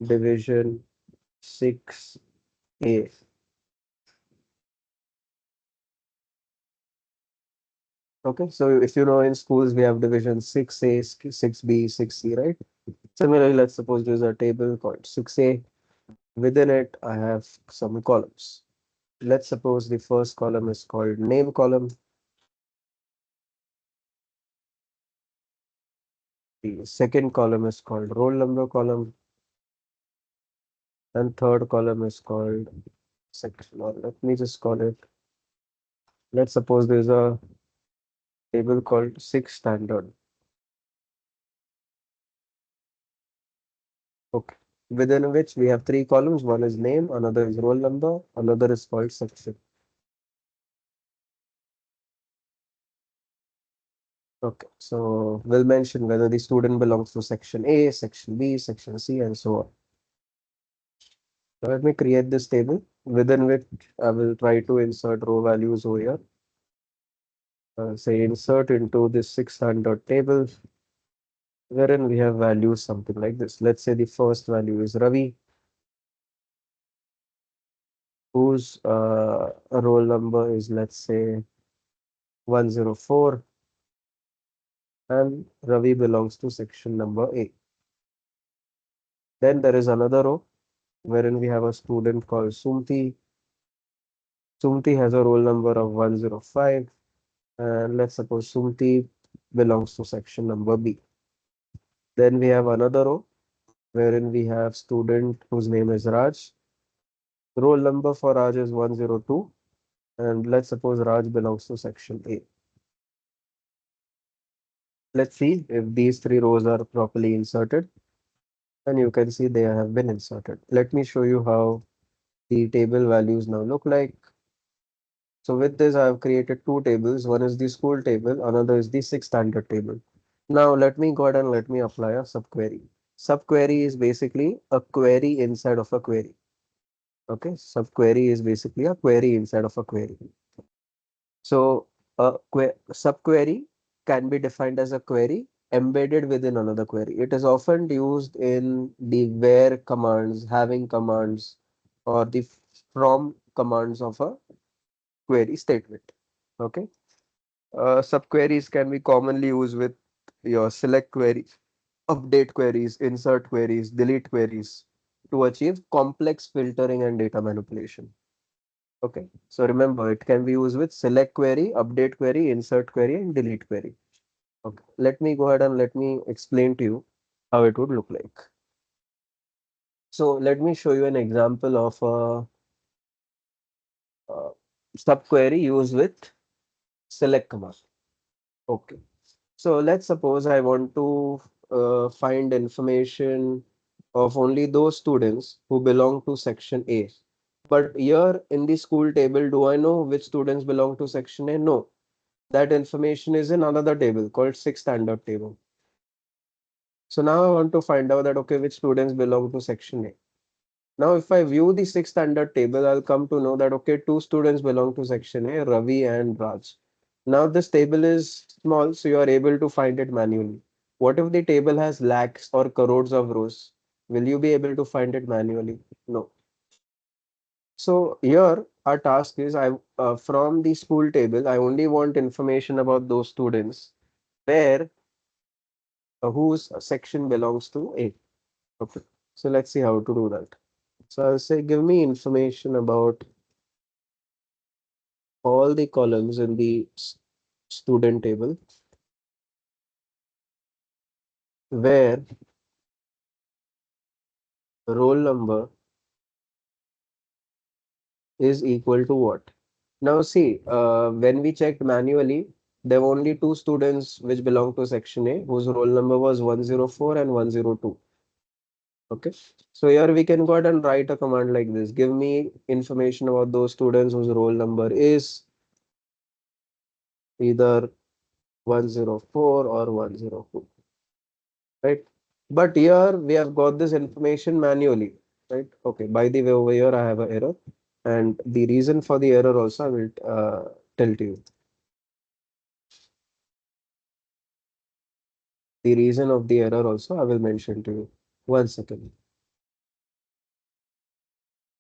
division 6A. Okay, so if you know in schools we have division 6A, 6B, 6C, right? Similarly, let's suppose there's a table called 6A. Within it, I have some columns. Let's suppose the first column is called name column. The second column is called roll number column. And third column is called section. Or let me just call it. Let's suppose there's a table called 6 standard. Okay. Within which we have three columns. One is name, another is roll number, another is called section. Okay. So we'll mention whether the student belongs to section A, section B, section C, and so on. So let me create this table within which I will try to insert row values over here. Say insert into this 6 standard table wherein we have values something like this. Let's say the first value is Ravi, whose roll number is, let's say, 104, and Ravi belongs to section number A. Then there is another row wherein we have a student called Sumti. Sumti has a roll number of 105, and let's suppose Sumti belongs to section number B. Then we have another row wherein we have student whose name is Raj. Roll number for Raj is 102, and let's suppose Raj belongs to section A. Let's see if these three rows are properly inserted, and you can see they have been inserted. Let me show you how the table values now look like. So with this, I have created two tables. One is the school table, another is the 6 standard table. Now let me go ahead and let me apply a subquery. Subquery is basically a query inside of a query. Okay, subquery is basically a query inside of a query. So a subquery can be defined as a query embedded within another query. It is often used in the where commands, having commands, or the from commands of a query statement. Okay. Subqueries can be commonly used with your select queries, update queries, insert queries, delete queries to achieve complex filtering and data manipulation. Okay, so remember it can be used with select query, update query, insert query, and delete query. Okay, let me go ahead and let me explain to you how it would look like. So let me show you an example of a subquery used with select command. Okay, so let's suppose I want to find information of only those students who belong to section A. But here in the school table, do I know which students belong to section A? No. That information is in another table called 6 standard table. So now I want to find out that, okay, which students belong to section A. Now, if I view the 6 standard table, I'll come to know that, okay, two students belong to section A, Ravi and Raj. Now, this table is small, so you are able to find it manually. What if the table has lakhs or crores of rows? Will you be able to find it manually? No. So here our task is I from the school table, I only want information about those students where whose section belongs to A. Okay. So let's see how to do that. So I'll say give me information about all the columns in the student table where roll number is equal to what? Now see, when we checked manually, there were only two students which belong to section A, whose roll number was 104 and 102. Okay. So here we can go ahead and write a command like this. Give me information about those students whose roll number is either 104 or 102. Right? But here we have got this information manually, right? Okay, by the way, over here I have an error, and the reason for the error also I will tell to you. The reason of the error also I will mention to you. One second.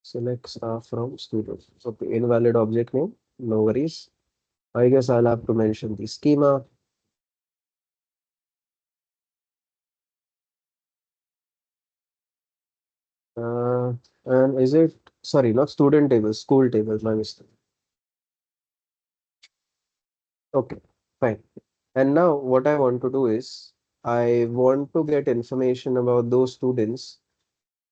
Select staff from students. Okay, invalid object name, no worries. I guess I'll have to mention the schema. Uh, and is it, sorry, not student table, school table, my mistake. Okay, fine. And now what I want to do is I want to get information about those students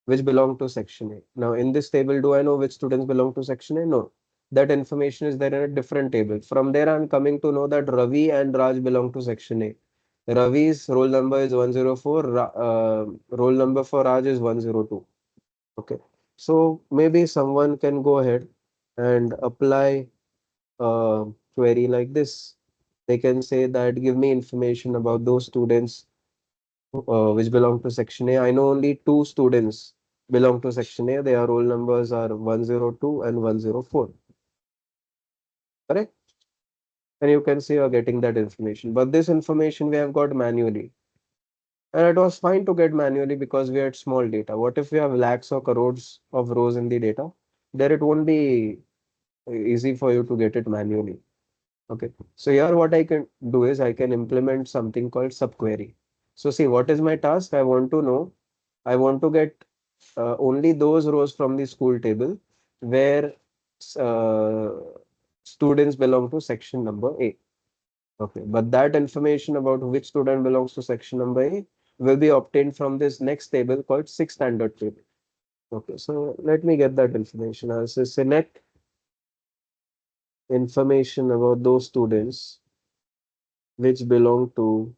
which belong to section A. Now in this table, do I know which students belong to section A? No. That information is there in a different table. From there, I'm coming to know that Ravi and Raj belong to section A. Ravi's roll number is 104, roll number for Raj is 102. Okay. So maybe someone can go ahead and apply a query like this. They can say that give me information about those students which belong to section A. I know only two students belong to section A. Their roll numbers are 102 and 104. Correct? And you can see you're getting that information. But this information we have got manually. And it was fine to get manually because we had small data. What if we have lakhs or crores of rows in the data? There it won't be easy for you to get it manually. Okay. So here what I can do is I can implement something called subquery. So see, what is my task? I want to know, I want to get only those rows from the school table where uh, students belong to section number A. Okay, but that information about which student belongs to section number A will be obtained from this next table called six standard table. Okay, so let me get that information. I'll say select information about those students which belong to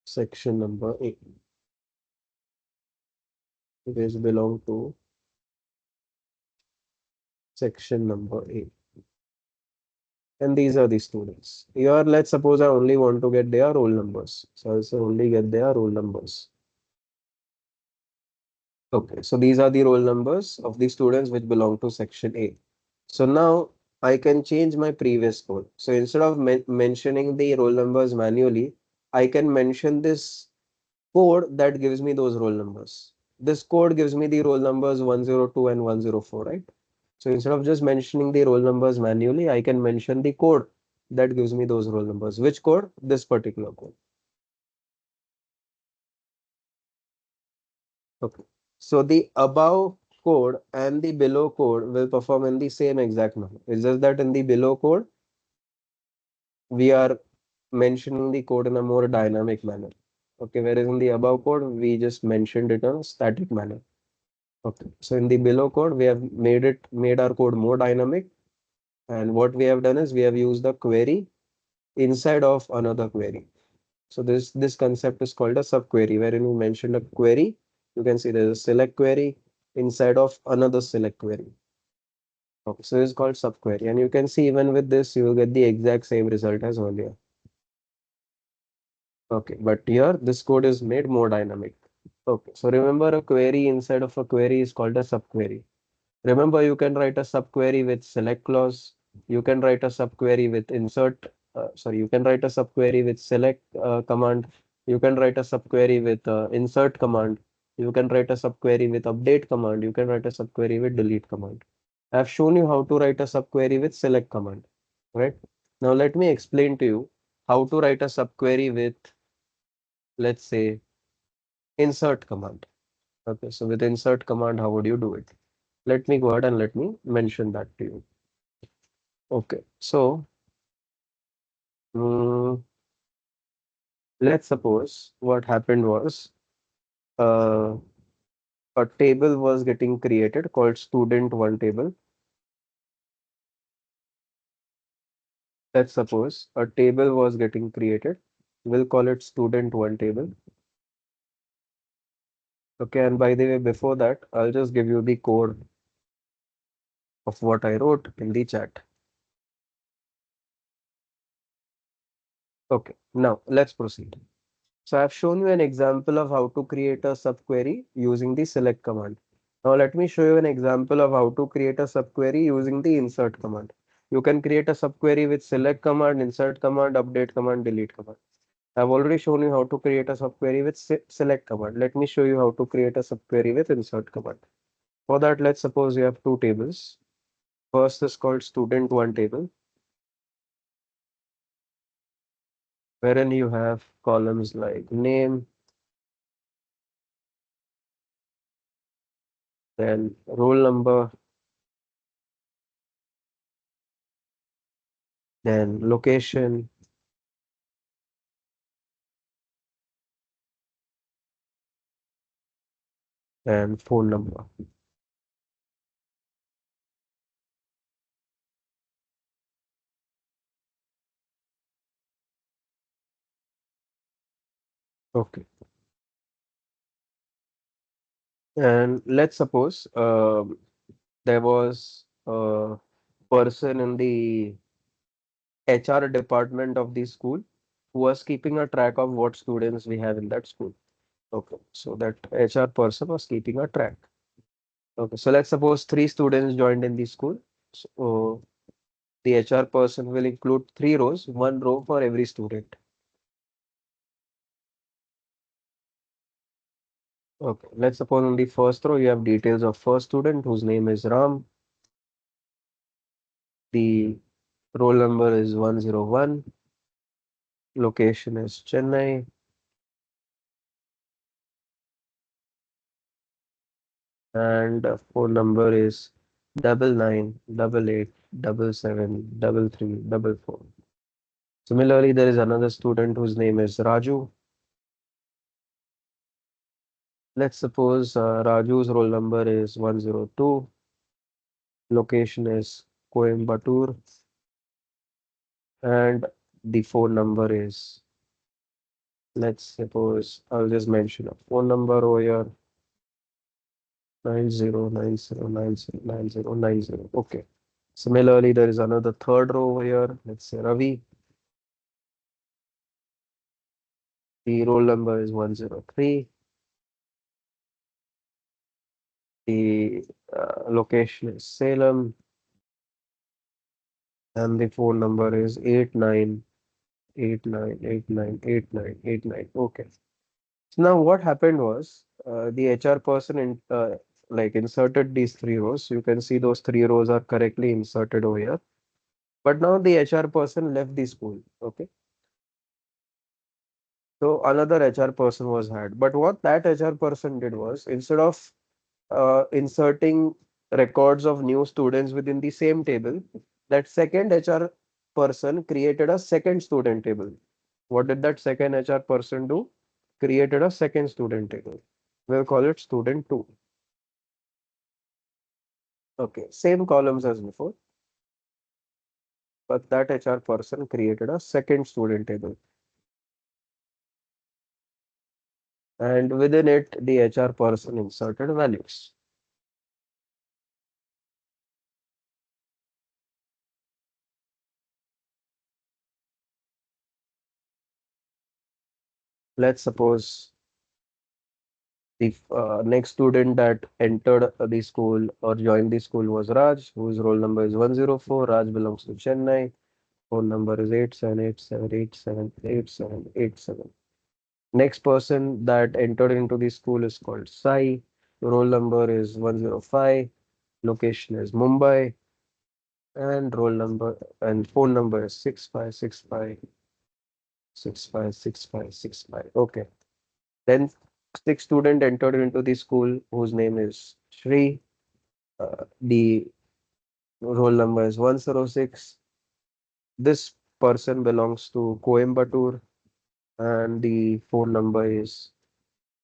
section number A, which belong to section number A. And these are the students. Here, let's suppose I only want to get their roll numbers. So I'll say only get their roll numbers. Okay, so these are the roll numbers of the students which belong to section A. So now I can change my previous code. So instead of mentioning the roll numbers manually, I can mention this code that gives me those roll numbers. This code gives me the roll numbers 102 and 104, right? So instead of just mentioning the roll numbers manually, I can mention the code that gives me those roll numbers. Which code? This particular code. Okay. So the above code and the below code will perform in the same exact manner. It's just that in the below code, we are mentioning the code in a more dynamic manner. Okay, whereas in the above code, we just mentioned it in a static manner. Okay, so in the below code, we have made our code more dynamic. And what we have done is we have used a query inside of another query. So this concept is called a subquery, wherein we mentioned a query. You can see there's a select query inside of another select query. Okay, so it's called subquery, and you can see even with this, you will get the exact same result as earlier. Okay, but here this code is made more dynamic. Okay, so remember a query inside of a query is called a subquery. Remember, you can write a subquery with select clause. You can write a subquery with you can write a subquery with select command. You can write a subquery with insert command. You can write a subquery with update command. You can write a subquery with delete command. I've shown you how to write a subquery with select command, right? Now let me explain to you how to write a subquery with, let's say, insert command. Okay, so with insert command, how would you do it? Let me go ahead and let me mention that to you. Okay, so mm, let's suppose what happened was uh, a table was getting created called student1 table. Let's suppose a table was getting created. We'll call it student1 table. Okay, and by the way, before that, I'll just give you the code of what I wrote in the chat. Okay, now let's proceed. So I've shown you an example of how to create a subquery using the select command. Now let me show you an example of how to create a subquery using the insert command. You can create a subquery with select command, insert command, update command, delete command. I've already shown you how to create a subquery with select command. Let me show you how to create a subquery with insert command. For that, let's suppose you have two tables. First is called student1 table, wherein you have columns like name, then roll number, then location, and phone number. Okay. And let's suppose there was a person in the HR department of the school who was keeping a track of what students we have in that school. Okay. So that HR person was keeping a track. Okay. So let's suppose three students joined in the school. So the HR person will include three rows, one row for every student. Okay, let's suppose on the first row you have details of first student whose name is Ram. The roll number is 101. Location is Chennai. And phone number is 9988773344. Similarly, there is another student whose name is Raju. Let's suppose Raju's roll number is 102. Location is Coimbatore. And the phone number is, let's suppose, I'll just mention a phone number over here, 9090909090. Okay. Similarly, there is another third row over here. Let's say Ravi. The roll number is 103. The location is Salem. And the phone number is 8989898989. Okay. So now what happened was the HR person like inserted these three rows. You can see those three rows are correctly inserted over here. But now the HR person left the school. Okay. So another HR person was hired. But what that HR person did was instead of inserting records of new students within the same table, that second HR person created a second student table. What did that second HR person do? Created a second student table. We'll call it student 2. Okay, same columns as before, but that HR person created a second student table. And within it, the HR person inserted values. Let's suppose the next student that entered the school or joined the school was Raj, whose roll number is 104. Raj belongs to Chennai. Phone number is 8787878787. Next person that entered into the school is called Sai. Roll number is 105. Location is Mumbai. And roll number and phone number is 6565656565. Okay. Then sixth student entered into the school whose name is Shri. The roll number is 106. This person belongs to Coimbatore and the phone number is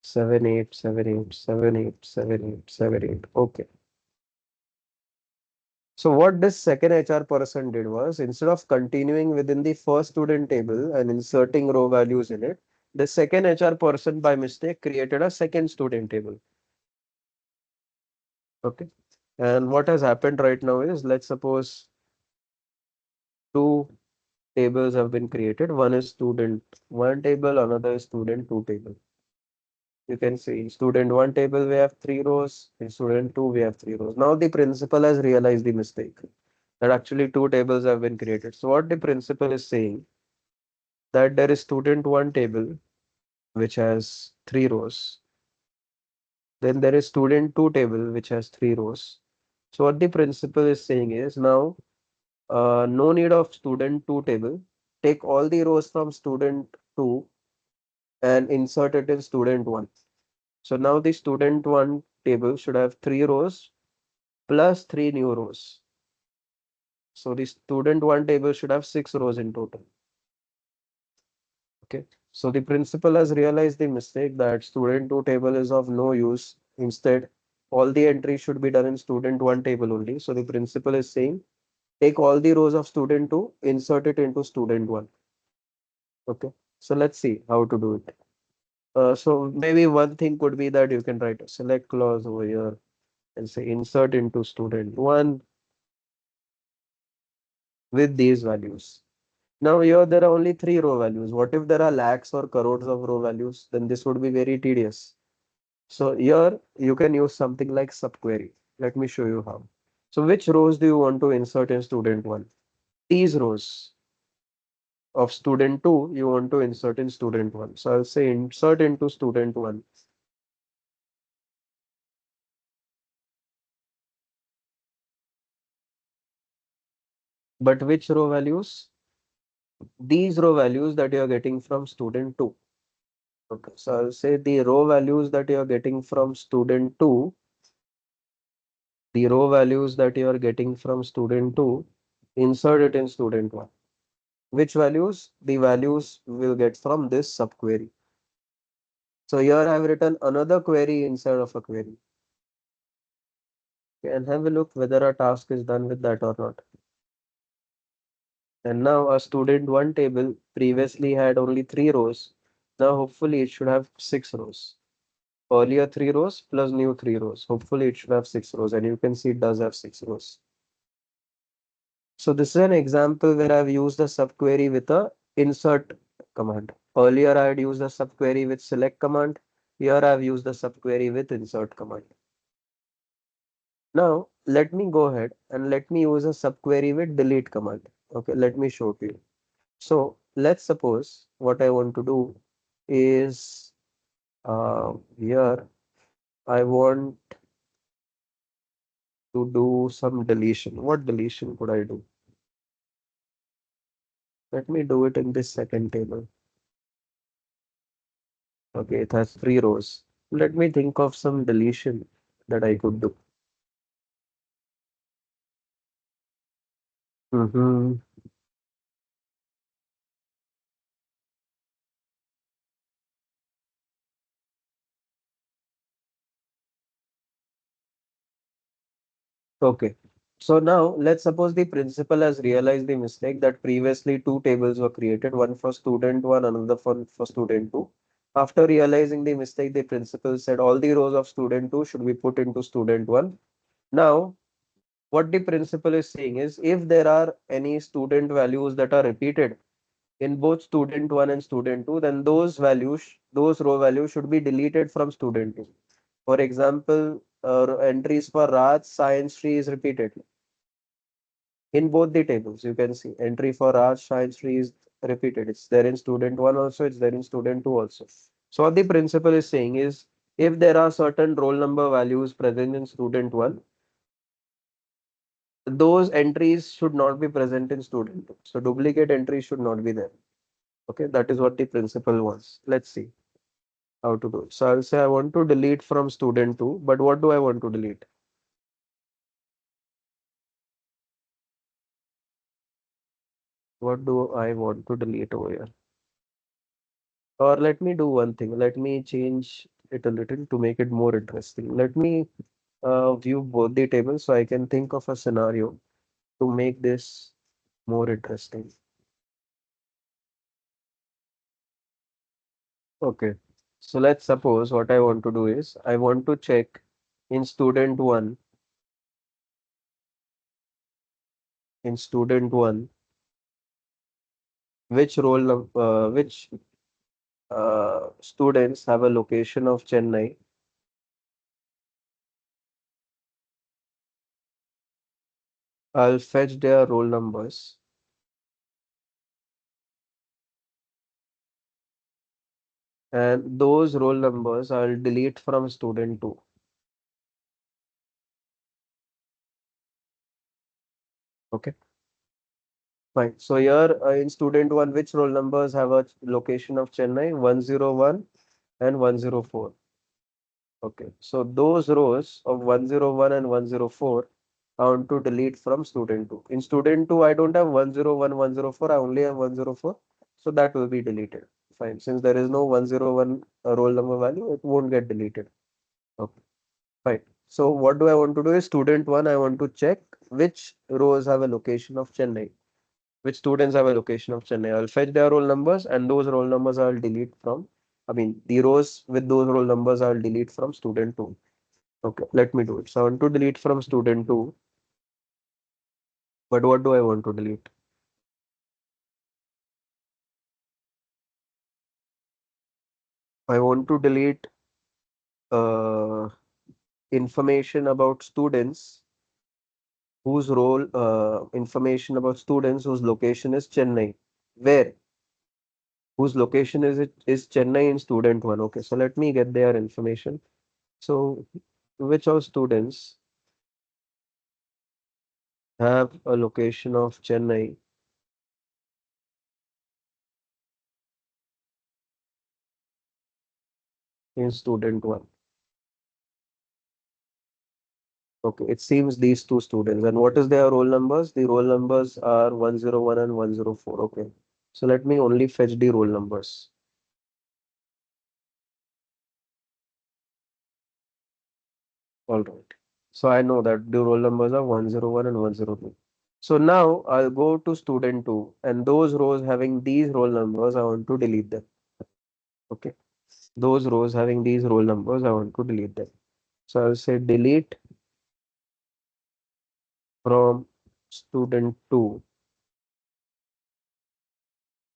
7, 8, 7, 8, 7, 8, 7, 8, 7, 8. Okay. So what this second HR person did was, instead of continuing within the first student table and inserting row values in it, the second HR person by mistake created a second student table. Okay. And what has happened right now is, let's suppose two tables have been created. One is student one table, another is student two table. You can see in student one table we have three rows, in student two we have three rows. Now the principal has realized the mistake that actually two tables have been created. So what the principal is saying, that there is student one table which has three rows. Then there is student two table which has three rows. So what the principal is saying is, now no need of student two table. Take all the rows from student two and insert it in student one. So now the student one table should have three rows plus three new rows. So the student one table should have six rows in total. Okay. So the principal has realized the mistake that student two table is of no use. Instead, all the entries should be done in student one table only. So the principal is saying, take all the rows of student two, insert it into student one. Okay. So let's see how to do it. So maybe one thing could be that you can write a select clause over here and say insert into student one with these values. Now here there are only three row values. What if there are lakhs or crores of row values? Then this would be very tedious. So here you can use something like subquery. Let me show you how. So which rows do you want to insert in student one? These rows of student two you want to insert in student one. So I'll say insert into student one. But which row values? These row values that you are getting from student two. Okay, so I'll say the row values that you are getting from student two, the row values that you are getting from student two, insert it in student one. Which values? The values will get from this subquery. So here I have written another query inside of a query. Okay, and have a look whether a task is done with that or not. And now a student one table previously had only three rows. Now hopefully it should have six rows. Earlier three rows plus new three rows. Hopefully it should have six rows, and you can see it does have six rows. So this is an example where I've used a subquery with a insert command. Earlier I had used a subquery with select command. Here I've used a subquery with insert command. Now let me go ahead and let me use a subquery with delete command. Okay, let me show to you. So let's suppose what I want to do is here I want to do some deletion. What deletion could I do? Let me do it in this second table. Okay, it has three rows. Let me think of some deletion that I could do. Mm-hmm. Okay. So now let's suppose the principal has realized the mistake that previously two tables were created, one for student one, another for student two. After realizing the mistake, the principal said all the rows of student two should be put into student one. Now, what the principal is saying is, if there are any student values that are repeated in both student one and student two, then those values, those row values should be deleted from student two. For example, entries for Raj, science tree is repeated in both the tables. You can see entry for Raj, science tree is repeated. It's there in student one also, it's there in student two also. So what the principal is saying is, if there are certain roll number values present in student one, those entries should not be present in student two. So duplicate entries should not be there. Okay, that is what the principal wants. Let's see how to do it. So I'll say I want to delete from student two, but what do I want to delete? What do I want to delete over here? Or let me do one thing. Let me change it a little to make it more interesting. Let me view both the tables so I can think of a scenario to make this more interesting. Okay. So let's suppose what I want to do is I want to check in student one, which students have a location of Chennai. I'll fetch their roll numbers, and those roll numbers I'll delete from student 2. Okay, fine. So here in student 1, which roll numbers have a location of Chennai? 101 and 104. Okay, so those rows of 101 and 104 I want to delete from student 2. In student 2, I don't have 101, 104, I only have 104. So that will be deleted. Fine. Since there is no 101 roll number value, it won't get deleted. Okay, fine. So what do I want to do is student 1, I want to check which rows have a location of Chennai. Which students have a location of Chennai. I'll fetch their roll numbers, and those roll numbers I'll delete from, I mean, the rows with those roll numbers I'll delete from student 2. Okay, let me do it. So I want to delete from student 2, but what do I want to delete? I want to delete uh, information about students information about students whose location is Chennai. Where? Whose location is Chennai in student 1. Okay, so let me get their information. So which of students have a location of Chennai in student 1? Okay, it seems these two students. And what is their roll numbers? The roll numbers are 101 and 104. Okay. So let me only fetch the roll numbers. All right. So I know that the roll numbers are 101 and 102. So now I'll go to student 2, and those rows having these roll numbers, I want to delete them. Okay. Those rows having these roll numbers, I want to delete them. So I'll say delete from student 2.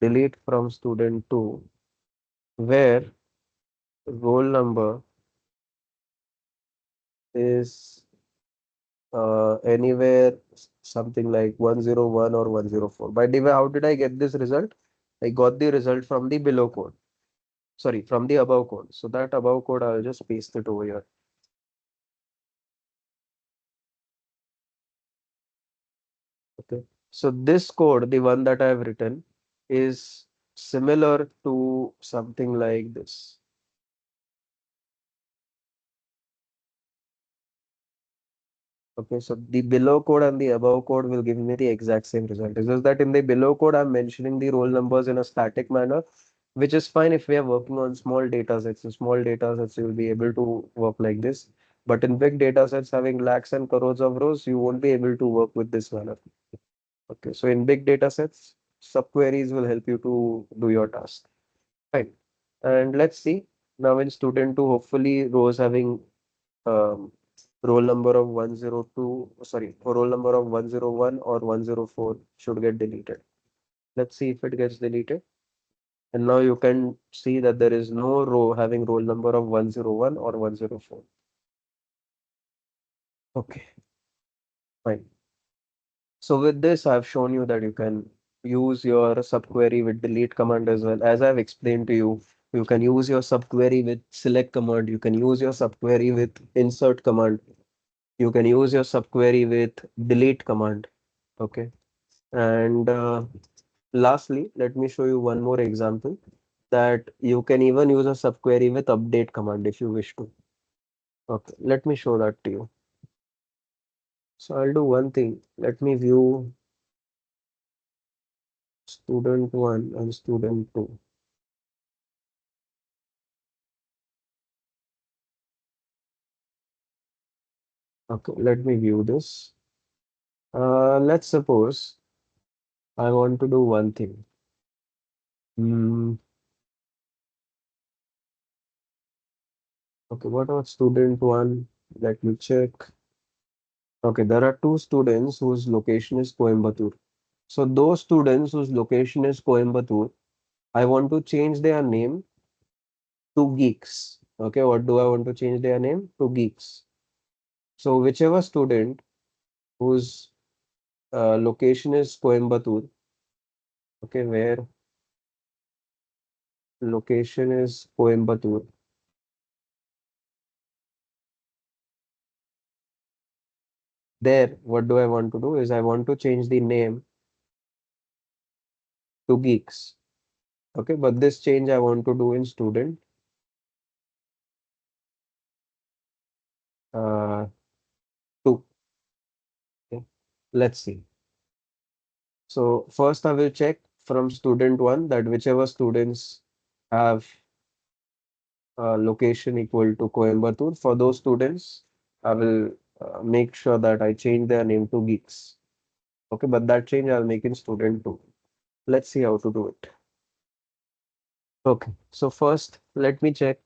Delete from student 2, where roll number is anywhere something like 101 or 104. By the way, how did I get this result? I got the result from the below code. Sorry, from the above code. So that above code, I'll just paste it over here. Okay. So this code, the one that I've written, is similar to something like this. Okay, so the below code and the above code will give me the exact same result. It's just that in the below code, I'm mentioning the roll numbers in a static manner, which is fine if we are working on small data sets. So small data sets, you will be able to work like this. But in big data sets having lakhs and crores of rows, you won't be able to work with this manner. Okay, so in big data sets, subqueries will help you to do your task. Fine. And let's see. Now in student 2, hopefully rows having um, roll number of 102, sorry, or roll number of 101 or 104 should get deleted. Let's see if it gets deleted. And now you can see that there is no row having roll number of 101 or 104. Okay, fine. So with this, I've shown you that you can use your subquery with delete command as well. As I've explained to you, you can use your subquery with select command. You can use your subquery with insert command. You can use your subquery with delete command. Okay. And lastly, let me show you one more example that you can even use a subquery with update command if you wish to. Okay, let me show that to you. So I'll do one thing. Let me view student 1 and student 2. Okay, let me view this. Let's suppose I want to do one thing. Hmm. Okay, what about student one? Let me check. Okay, there are two students whose location is Coimbatore. So those students whose location is Coimbatore, I want to change their name to geeks. Okay, what do I want to change their name to geeks? So whichever student whose location is Coimbatore, okay, where location is Coimbatore, there what do I want to do is I want to change the name to geeks. Okay, but this change I want to do in student uh, 2. Okay, let's see. So first I will check from student 1 that whichever students have location equal to Coimbatore, for those students, I will make sure that I change their name to geeks. Okay, but that change I'll make in student 2. Let's see how to do it. Okay, so first let me check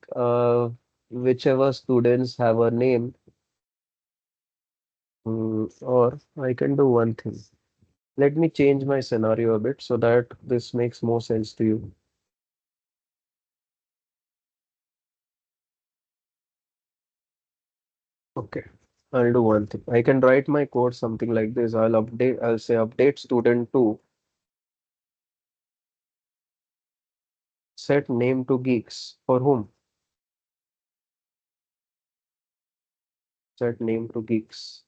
whichever students have a name, or I can do one thing. Let me change my scenario a bit so that this makes more sense to you. Okay, I'll do one thing. I can write my code something like this. I'll say update student to set name to geeks. For whom? Set name to geeks.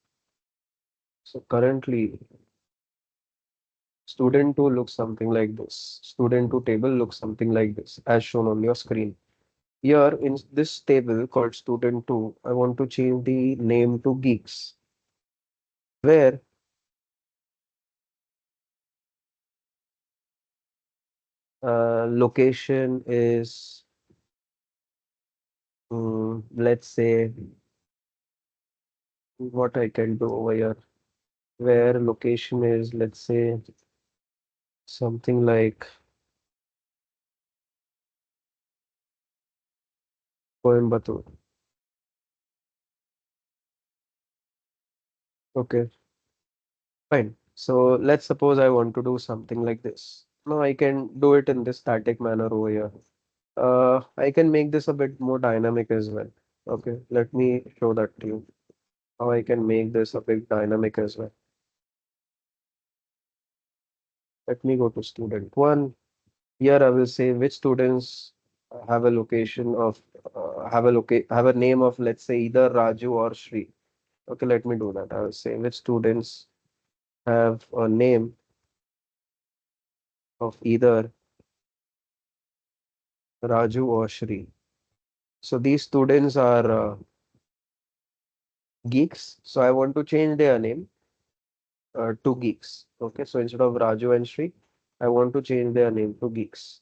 So currently, student 2 looks something like this. Student 2 table looks something like this, as shown on your screen. Here in this table called student 2, I want to change the name to geeks, where location is, let's say, what I can do over here, where location is, let's say, something like Coimbatore. Okay, fine. So let's suppose I want to do something like this. Now I can do it in this static manner over here. I can make this a bit more dynamic as well. Okay, let me show that to you. How I can make this a bit dynamic as well. Let me go to student one. Here I will say which students have a location of have a name of, let's say, either Raju or Shri. Okay, let me do that. I will say which students have a name of either Raju or Shri. So these students are geeks. So I want to change their name to geeks. Okay, so instead of Raju and Shri, I want to change their name to geeks.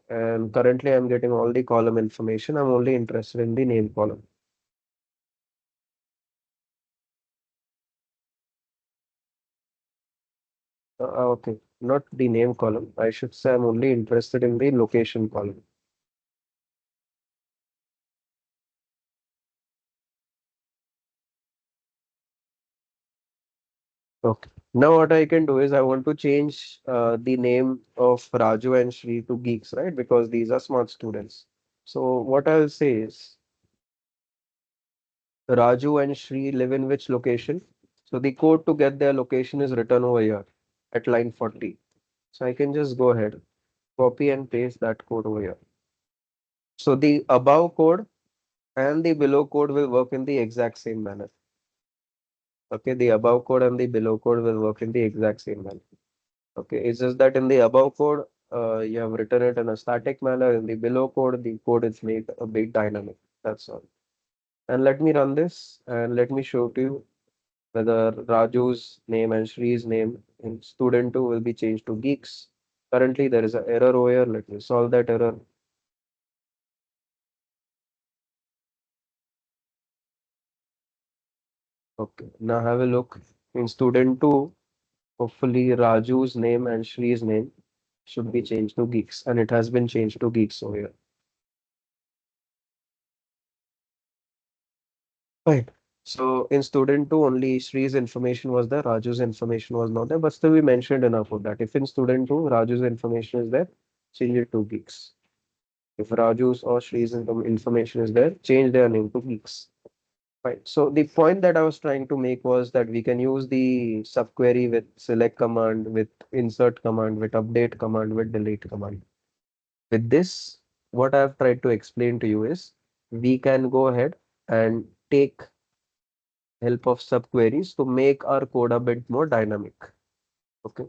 And currently I'm getting all the column information. I'm only interested in the name column. Okay, not the name column. I should say I'm only interested in the location column. Okay. Now what I can do is I want to change the name of Raju and Shri to geeks, right? Because these are smart students. So what I'll say is Raju and Shri live in which location? So the code to get their location is written over here at line 40. So I can just go ahead, copy and paste that code over here. So the above code and the below code will work in the exact same manner. Okay, the above code and the below code will work in the exact same manner. Okay, it's just that in the above code, you have written it in a static manner. In the below code, the code is made a bit dynamic. That's all. And let me run this and let me show to you whether Raju's name and Shri's name in student 2 will be changed to geeks. Currently, there is an error over here. Let me solve that error. Okay, now have a look. In student 2, hopefully Raju's name and Shree's name should be changed to geeks, and it has been changed to geeks over here. Fine. So in student 2, only Shree's information was there, Raju's information was not there, but still we mentioned enough of that. If in student 2, Raju's information is there, change it to geeks. If Raju's or Shree's information is there, change their name to geeks. Fine. So the point that I was trying to make was that we can use the subquery with select command, with insert command, with update command, with delete command. With this, what I've tried to explain to you is we can go ahead and take help of subqueries to make our code a bit more dynamic. Okay.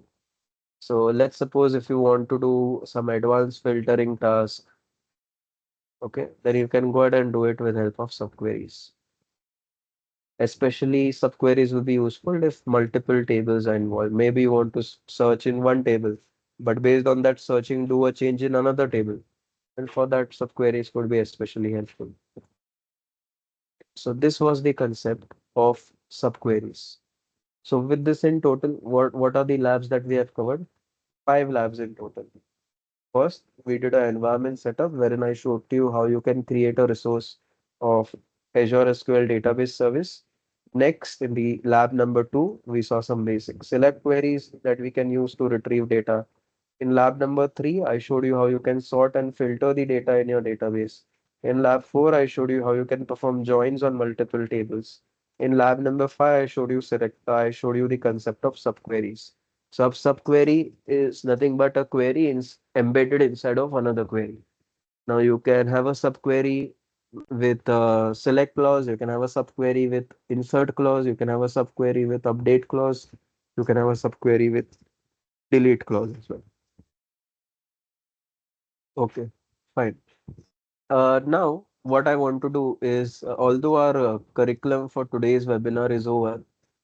So let's suppose if you want to do some advanced filtering task, okay, then you can go ahead and do it with help of subqueries. Especially subqueries will be useful if multiple tables are involved. Maybe you want to search in one table, but based on that searching, do a change in another table. And for that, subqueries could be especially helpful. So this was the concept of subqueries. So with this in total, what are the labs that we have covered? 5 labs in total. First, we did an environment setup wherein I showed you how you can create a resource of Azure SQL database service. Next, in the lab number 2, we saw some basic select queries that we can use to retrieve data. In lab number 3, I showed you how you can sort and filter the data in your database. In lab 4, I showed you how you can perform joins on multiple tables. In lab number 5, I showed you the concept of subqueries. Subquery is nothing but a query embedded inside of another query. Now you can have a subquery with a select clause, you can have a subquery with insert clause, you can have a subquery with update clause, you can have a subquery with delete clause as well. Okay, fine. Now, what I want to do is, although our curriculum for today's webinar is over,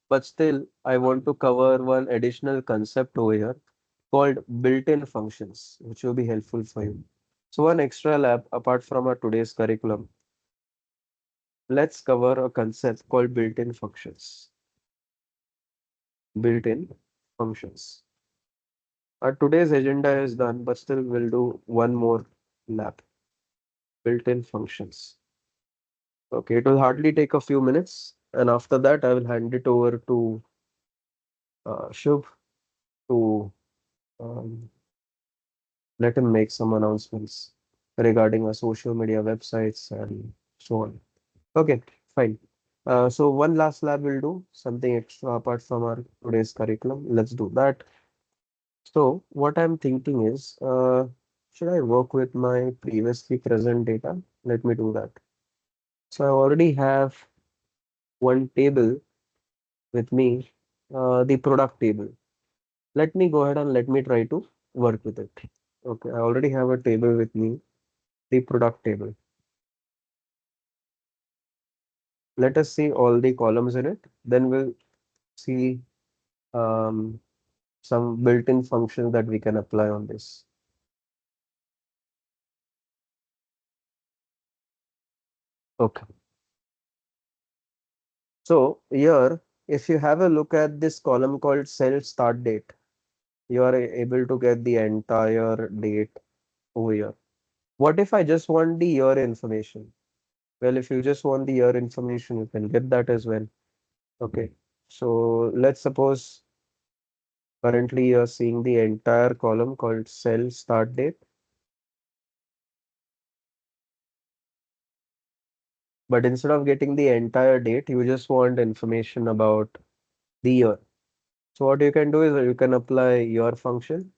but still, I want to cover one additional concept over here called built-in functions, which will be helpful for you. So, one extra lab apart from our today's curriculum, let's cover a concept called built-in functions. Built-in functions. Our today's agenda is done, but still, we'll do one more lab. Built-in functions. Okay, it will hardly take a few minutes, and after that, I will hand it over to Shubh to um, let him make some announcements regarding our social media websites and so on. Okay, fine. So one last lab will do something extra apart from our today's curriculum. Let's do that. So what I'm thinking is, should I work with my previously present data? Let me do that. So I already have one table with me, the product table. Let me go ahead and let me try to work with it. Okay, I already have a table with me, the product table. Let us see all the columns in it. Then we'll see um, some built-in functions that we can apply on this. Okay. So here, if you have a look at this column called cell start date, you are able to get the entire date over here. What if I just want the year information? Well, if you just want the year information, you can get that as well. Okay. So let's suppose currently you're seeing the entire column called cell start date. But instead of getting the entire date, you just want information about the year. So what you can do is you can apply your function.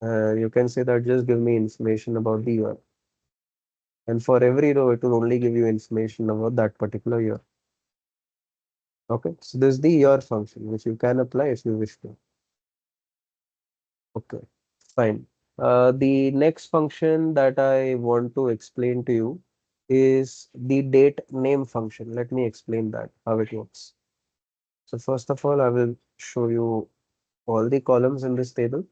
You can say that just give me information about the year. And for every row, it will only give you information about that particular year. Okay, so this is the year function, which you can apply if you wish to. Okay, fine. The next function that I want to explain to you is the date name function. Let me explain that, how it works. So first of all, I will show you all the columns in this table.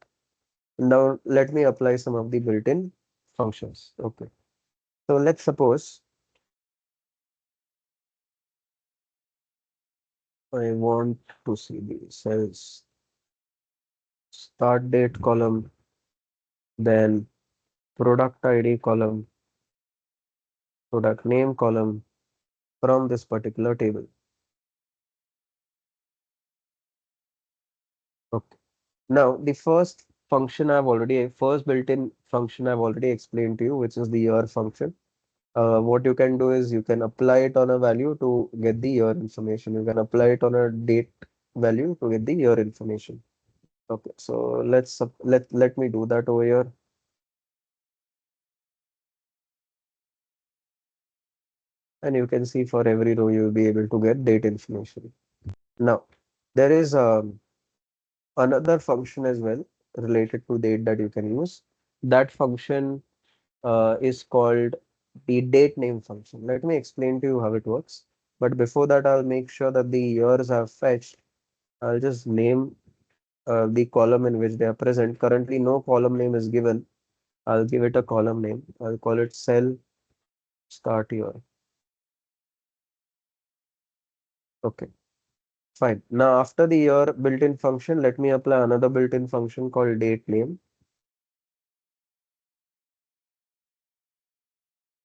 Now let me apply some of the built-in functions. Okay. So let's suppose I want to see the sales start date column, then product ID column, product name column from this particular table. Okay. Now, the first built-in function I've already explained to you, which is the year function. What you can do is you can apply it on a value to get the year information. You can apply it on a date value to get the year information. Okay, so let me do that over here. And you can see for every row you will be able to get date information. Now, there is another function as well related to date that you can use. That function is called the date name function. Let me explain to you how it works. But before that, I'll make sure that the years are fetched. I'll just name the column in which they are present. Currently, no column name is given. I'll give it a column name. I'll call it cell start year. Okay, fine. Now, after the year built-in function, let me apply another built-in function called date name.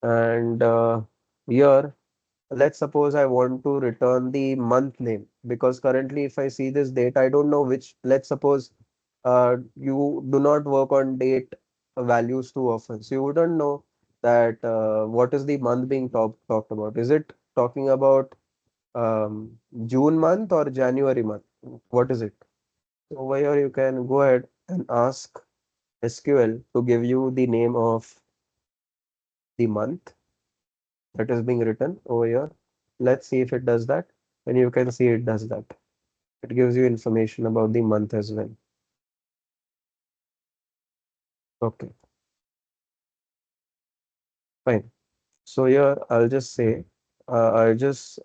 And here, let's suppose I want to return the month name because currently if I see this date, I don't know which, let's suppose you do not work on date values too often. So you wouldn't know that what is the month being talked about. Is it talking about June month or January month? What is it? So over here you can go ahead and ask SQL to give you the name of the month that is being written over here. Let's see if it does that. And you can see it does that. It gives you information about the month as well. Okay, fine. So here I'll just say, I'll just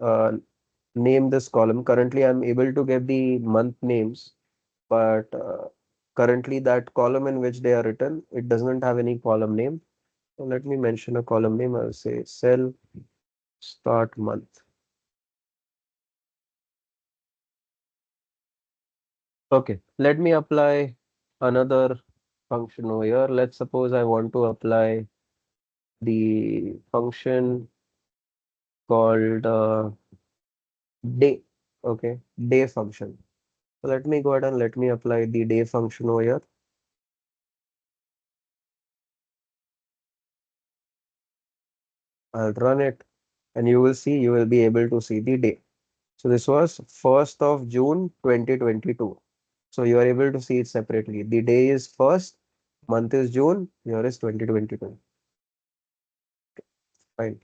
name this column. Currently, I'm able to get the month names, but currently that column in which they are written, it doesn't have any column name. So let me mention a column name. I'll say cell start month. Okay, let me apply another function over here. Let's suppose I want to apply the function called day. Okay, day function. So let me go ahead and let me apply the day function over here. I'll run it and you will see, you will be able to see the day. So this was 1st of June 2022. So you are able to see it separately. The day is 1st, month is June, year is 2022. Fine.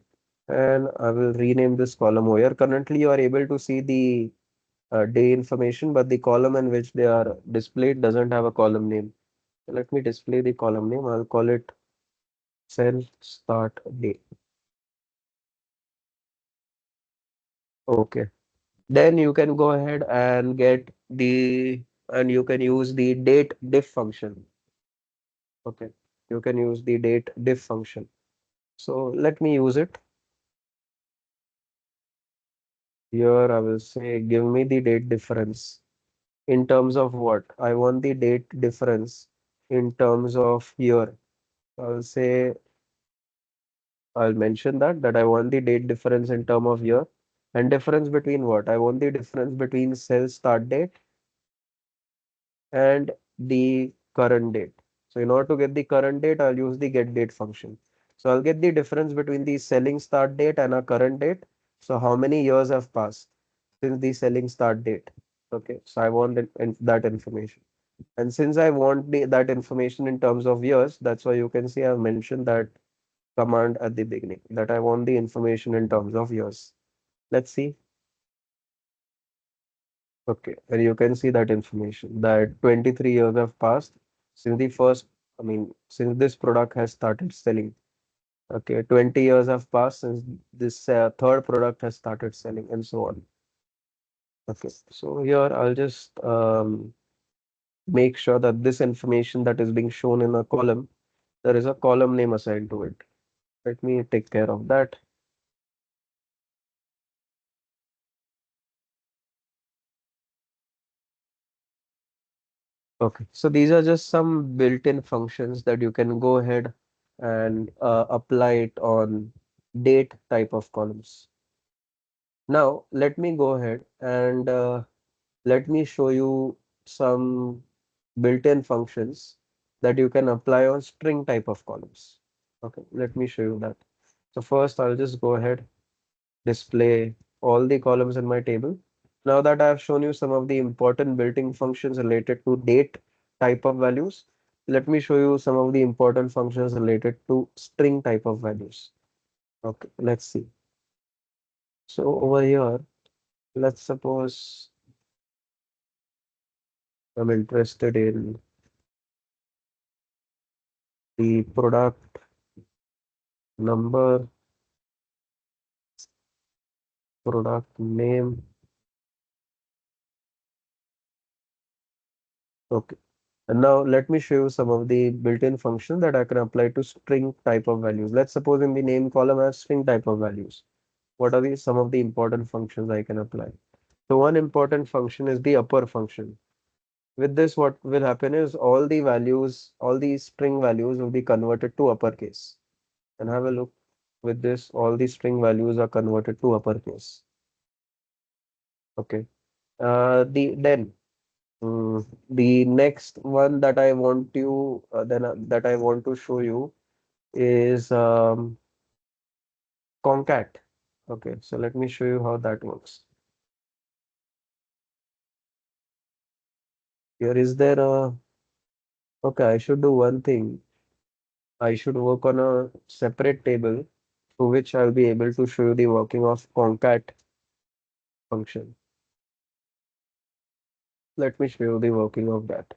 And I will rename this column over here. Currently, you are able to see the day information, but the column in which they are displayed doesn't have a column name. So let me display the column name. I'll call it cell start day. Okay. Then you can go ahead and you can use the date diff function. Okay. You can use the date diff function. So let me use it. Here I will say, give me the date difference. In terms of what? I want the date difference in terms of year. I'll say, I'll mention that I want the date difference in term of year. And difference between what? I want the difference between cell start date and the current date. So in order to get the current date, I'll use the get date function. So I'll get the difference between the selling start date and a current date. So how many years have passed since the selling start date? Okay, so I want that information. And since I want that information in terms of years, that's why you can see I've mentioned that command at the beginning, that I want the information in terms of years. Let's see. Okay, and you can see that information that 23 years have passed since since this product has started selling. Okay, 20 years have passed since this third product has started selling, and so on. Okay, so here I'll just make sure that this information that is being shown in a column, there is a column name assigned to it. Let me take care of that. Okay, so these are just some built-in functions that you can go ahead and apply it on date type of columns. Now, let me go ahead and let me show you some built-in functions that you can apply on string type of columns. Okay, let me show you that. So first, I'll just go ahead, display all the columns in my table. Now that I have shown you some of the important built-in functions related to date type of values, let me show you some of the important functions related to string type of values. Okay, let's see. So over here, let's suppose I'm interested in the product number, product name. Okay. And now let me show you some of the built-in functions that I can apply to string type of values. Let's suppose in the name column I have string type of values. What are some of the important functions I can apply? So one important function is the upper function. With this, what will happen is all the values, all these string values will be converted to uppercase. And have a look. With this, all the string values are converted to uppercase. Okay. The next one that I want you that I want to show you is concat. Okay, so let me show you how that works. Here is there a okay, I should do one thing. I should work on a separate table through which I'll be able to show you the working of concat function. Let me show you the working of that.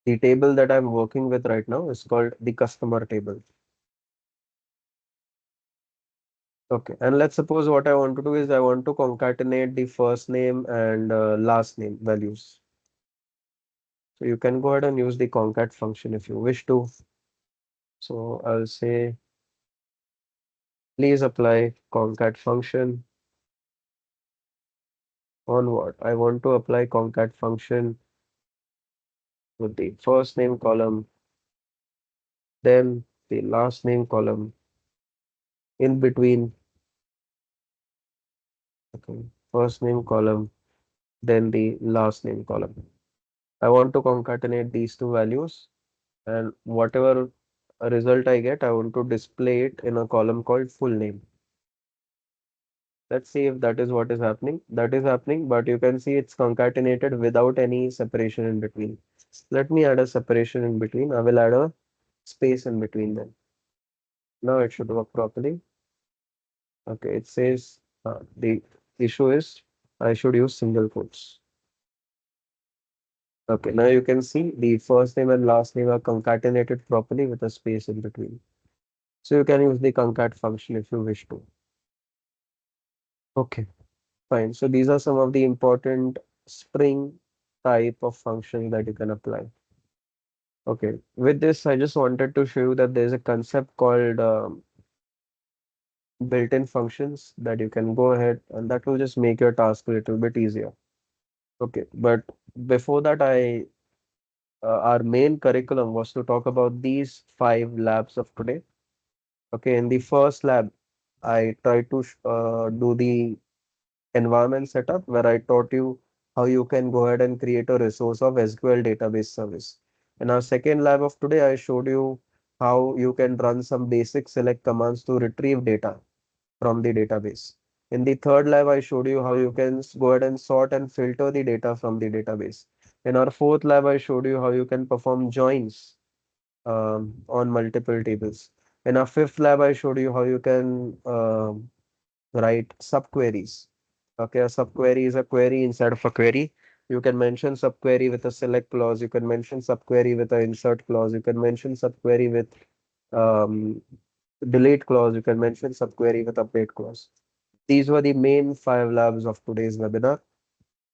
The table that I'm working with right now is called the customer table. Okay, and let's suppose what I want to do is I want to concatenate the first name and last name values. So you can go ahead and use the concat function if you wish to. So I'll say, please apply concat function on what? I want to apply concat function with the first name column, then the last name column, in between, okay, first name column, then the last name column. I want to concatenate these two values, and whatever result I get, I want to display it in a column called full name. Let's see if that is what is happening. That is happening, but you can see it's concatenated without any separation in between. Let me add a separation in between. I will add a space in between them. Now it should work properly. Okay, it says the issue is I should use single quotes. Okay, now you can see the first name and last name are concatenated properly with a space in between. So you can use the concat function if you wish to. Okay, fine. So these are some of the important string type of functions that you can apply. Okay, with this, I just wanted to show you that there's a concept called built-in functions that you can go ahead and that will just make your task a little bit easier. Okay, but before that, our main curriculum was to talk about these 5 labs of today. Okay, in the first lab, I tried to do the environment setup where I taught you how you can go ahead and create a resource of SQL database service. In our second lab of today, I showed you how you can run some basic select commands to retrieve data from the database. In the third lab, I showed you how you can go ahead and sort and filter the data from the database. In our fourth lab, I showed you how you can perform joins on multiple tables. In our fifth lab, I showed you how you can write subqueries. Okay, a subquery is a query inside of a query. You can mention subquery with a select clause. You can mention subquery with an insert clause. You can mention subquery with um, delete clause. You can mention subquery with update clause. These were the main 5 labs of today's webinar.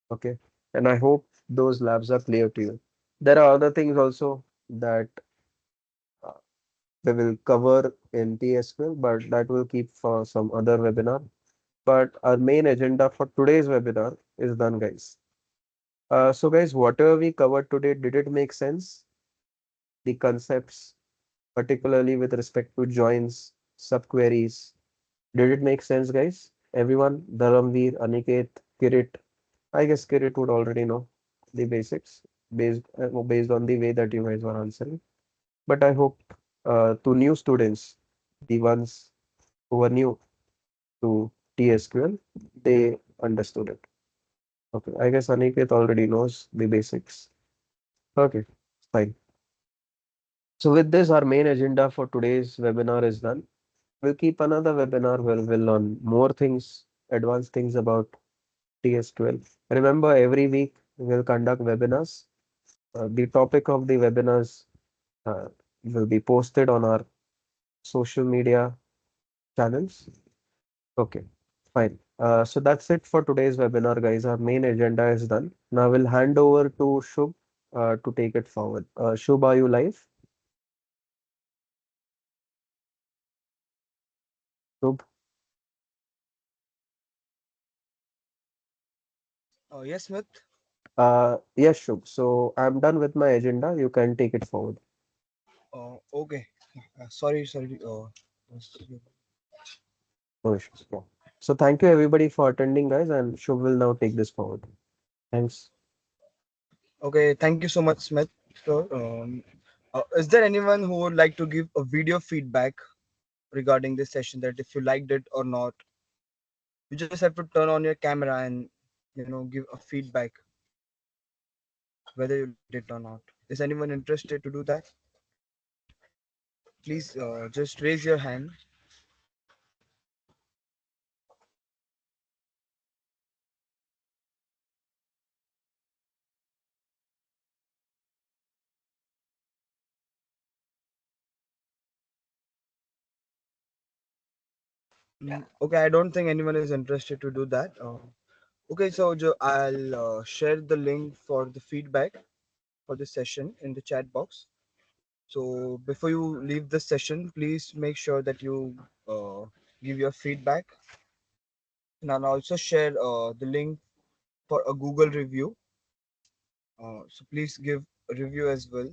Okay, and I hope those labs are clear to you. There are other things also that we will cover in TSQL, but that will keep for some other webinar. But our main agenda for today's webinar is done, guys. So guys, whatever we covered today, did it make sense? The concepts, particularly with respect to joins, subqueries, did it make sense, guys? Everyone, Dharamveer, Aniket, Kirit. I guess Kirit would already know the basics based on the way that you guys were answering. But I hope to new students, the ones who are new to TSQL, they understood it. Okay, I guess Aniket already knows the basics. Okay, fine. So with this, our main agenda for today's webinar is done. We'll keep another webinar where we'll learn more things, advanced things about TS12. Remember, every week we'll conduct webinars. The topic of the webinars uh, will be posted on our social media channels. Okay, fine. So that's it for today's webinar, guys. Our main agenda is done. Now we'll hand over to Shubh to take it forward. Shubh, are you live? Shubh? Yes, Smith. Yes, Shubh. So I'm done with my agenda. You can take it forward. Okay. Sorry. Yes. No issues. Yeah. So thank you everybody for attending, guys, and Shubh will now take this forward. Thanks. Okay. Thank you so much, Smith. So, is there anyone who would like to give a video feedback regarding this session? That if you liked it or not, you just have to turn on your camera and give a feedback whether you liked it or not. Is anyone interested to do that? Please just raise your hand. Okay, I don't think anyone is interested to do that. Okay, so I'll share the link for the feedback for this session in the chat box. So before you leave this session, please make sure that you give your feedback, and I'll also share the link for a Google review. So please give a review as well.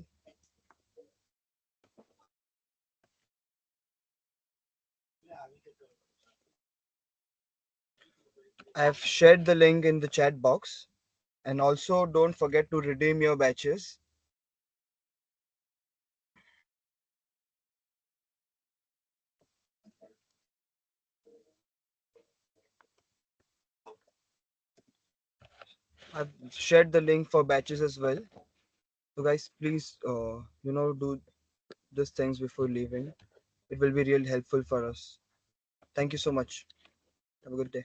I have shared the link in the chat box, and also don't forget to redeem your batches. I've shared the link for batches as well. So guys, please do these things before leaving. It will be really helpful for us. Thank you so much. Have a good day.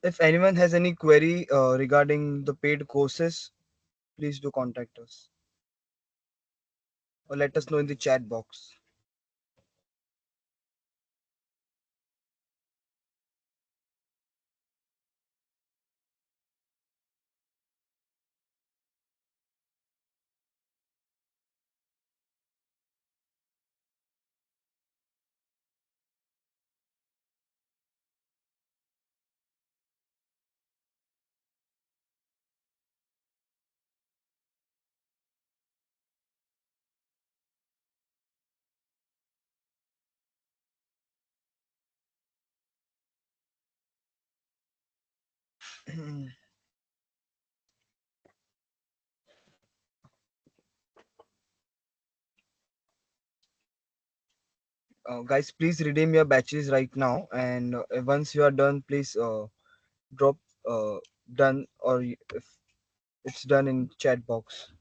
If anyone has any query regarding the paid courses, please do contact us or let us know in the chat box. guys, please redeem your batches right now, and once you are done, please drop uh, done, or if it's done in chat box.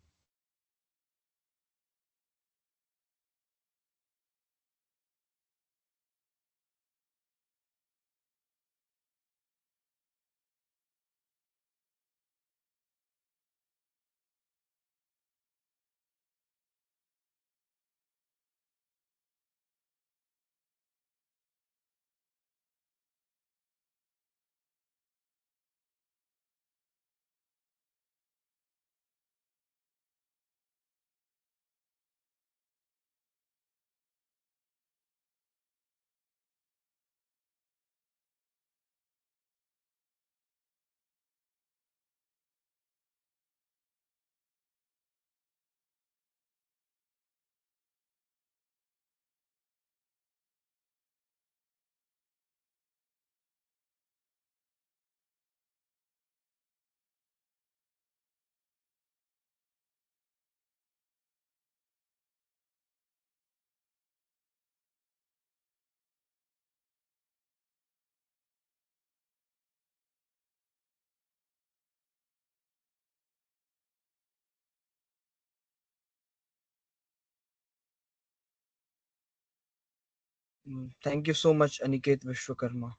Thank you so much, Aniket Vishwakarma.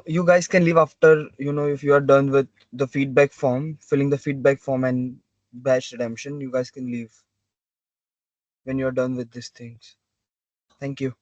You guys can leave after, if you are done with the feedback form, filling the feedback form and batch redemption. You guys can leave when you're done with these things. Thank you.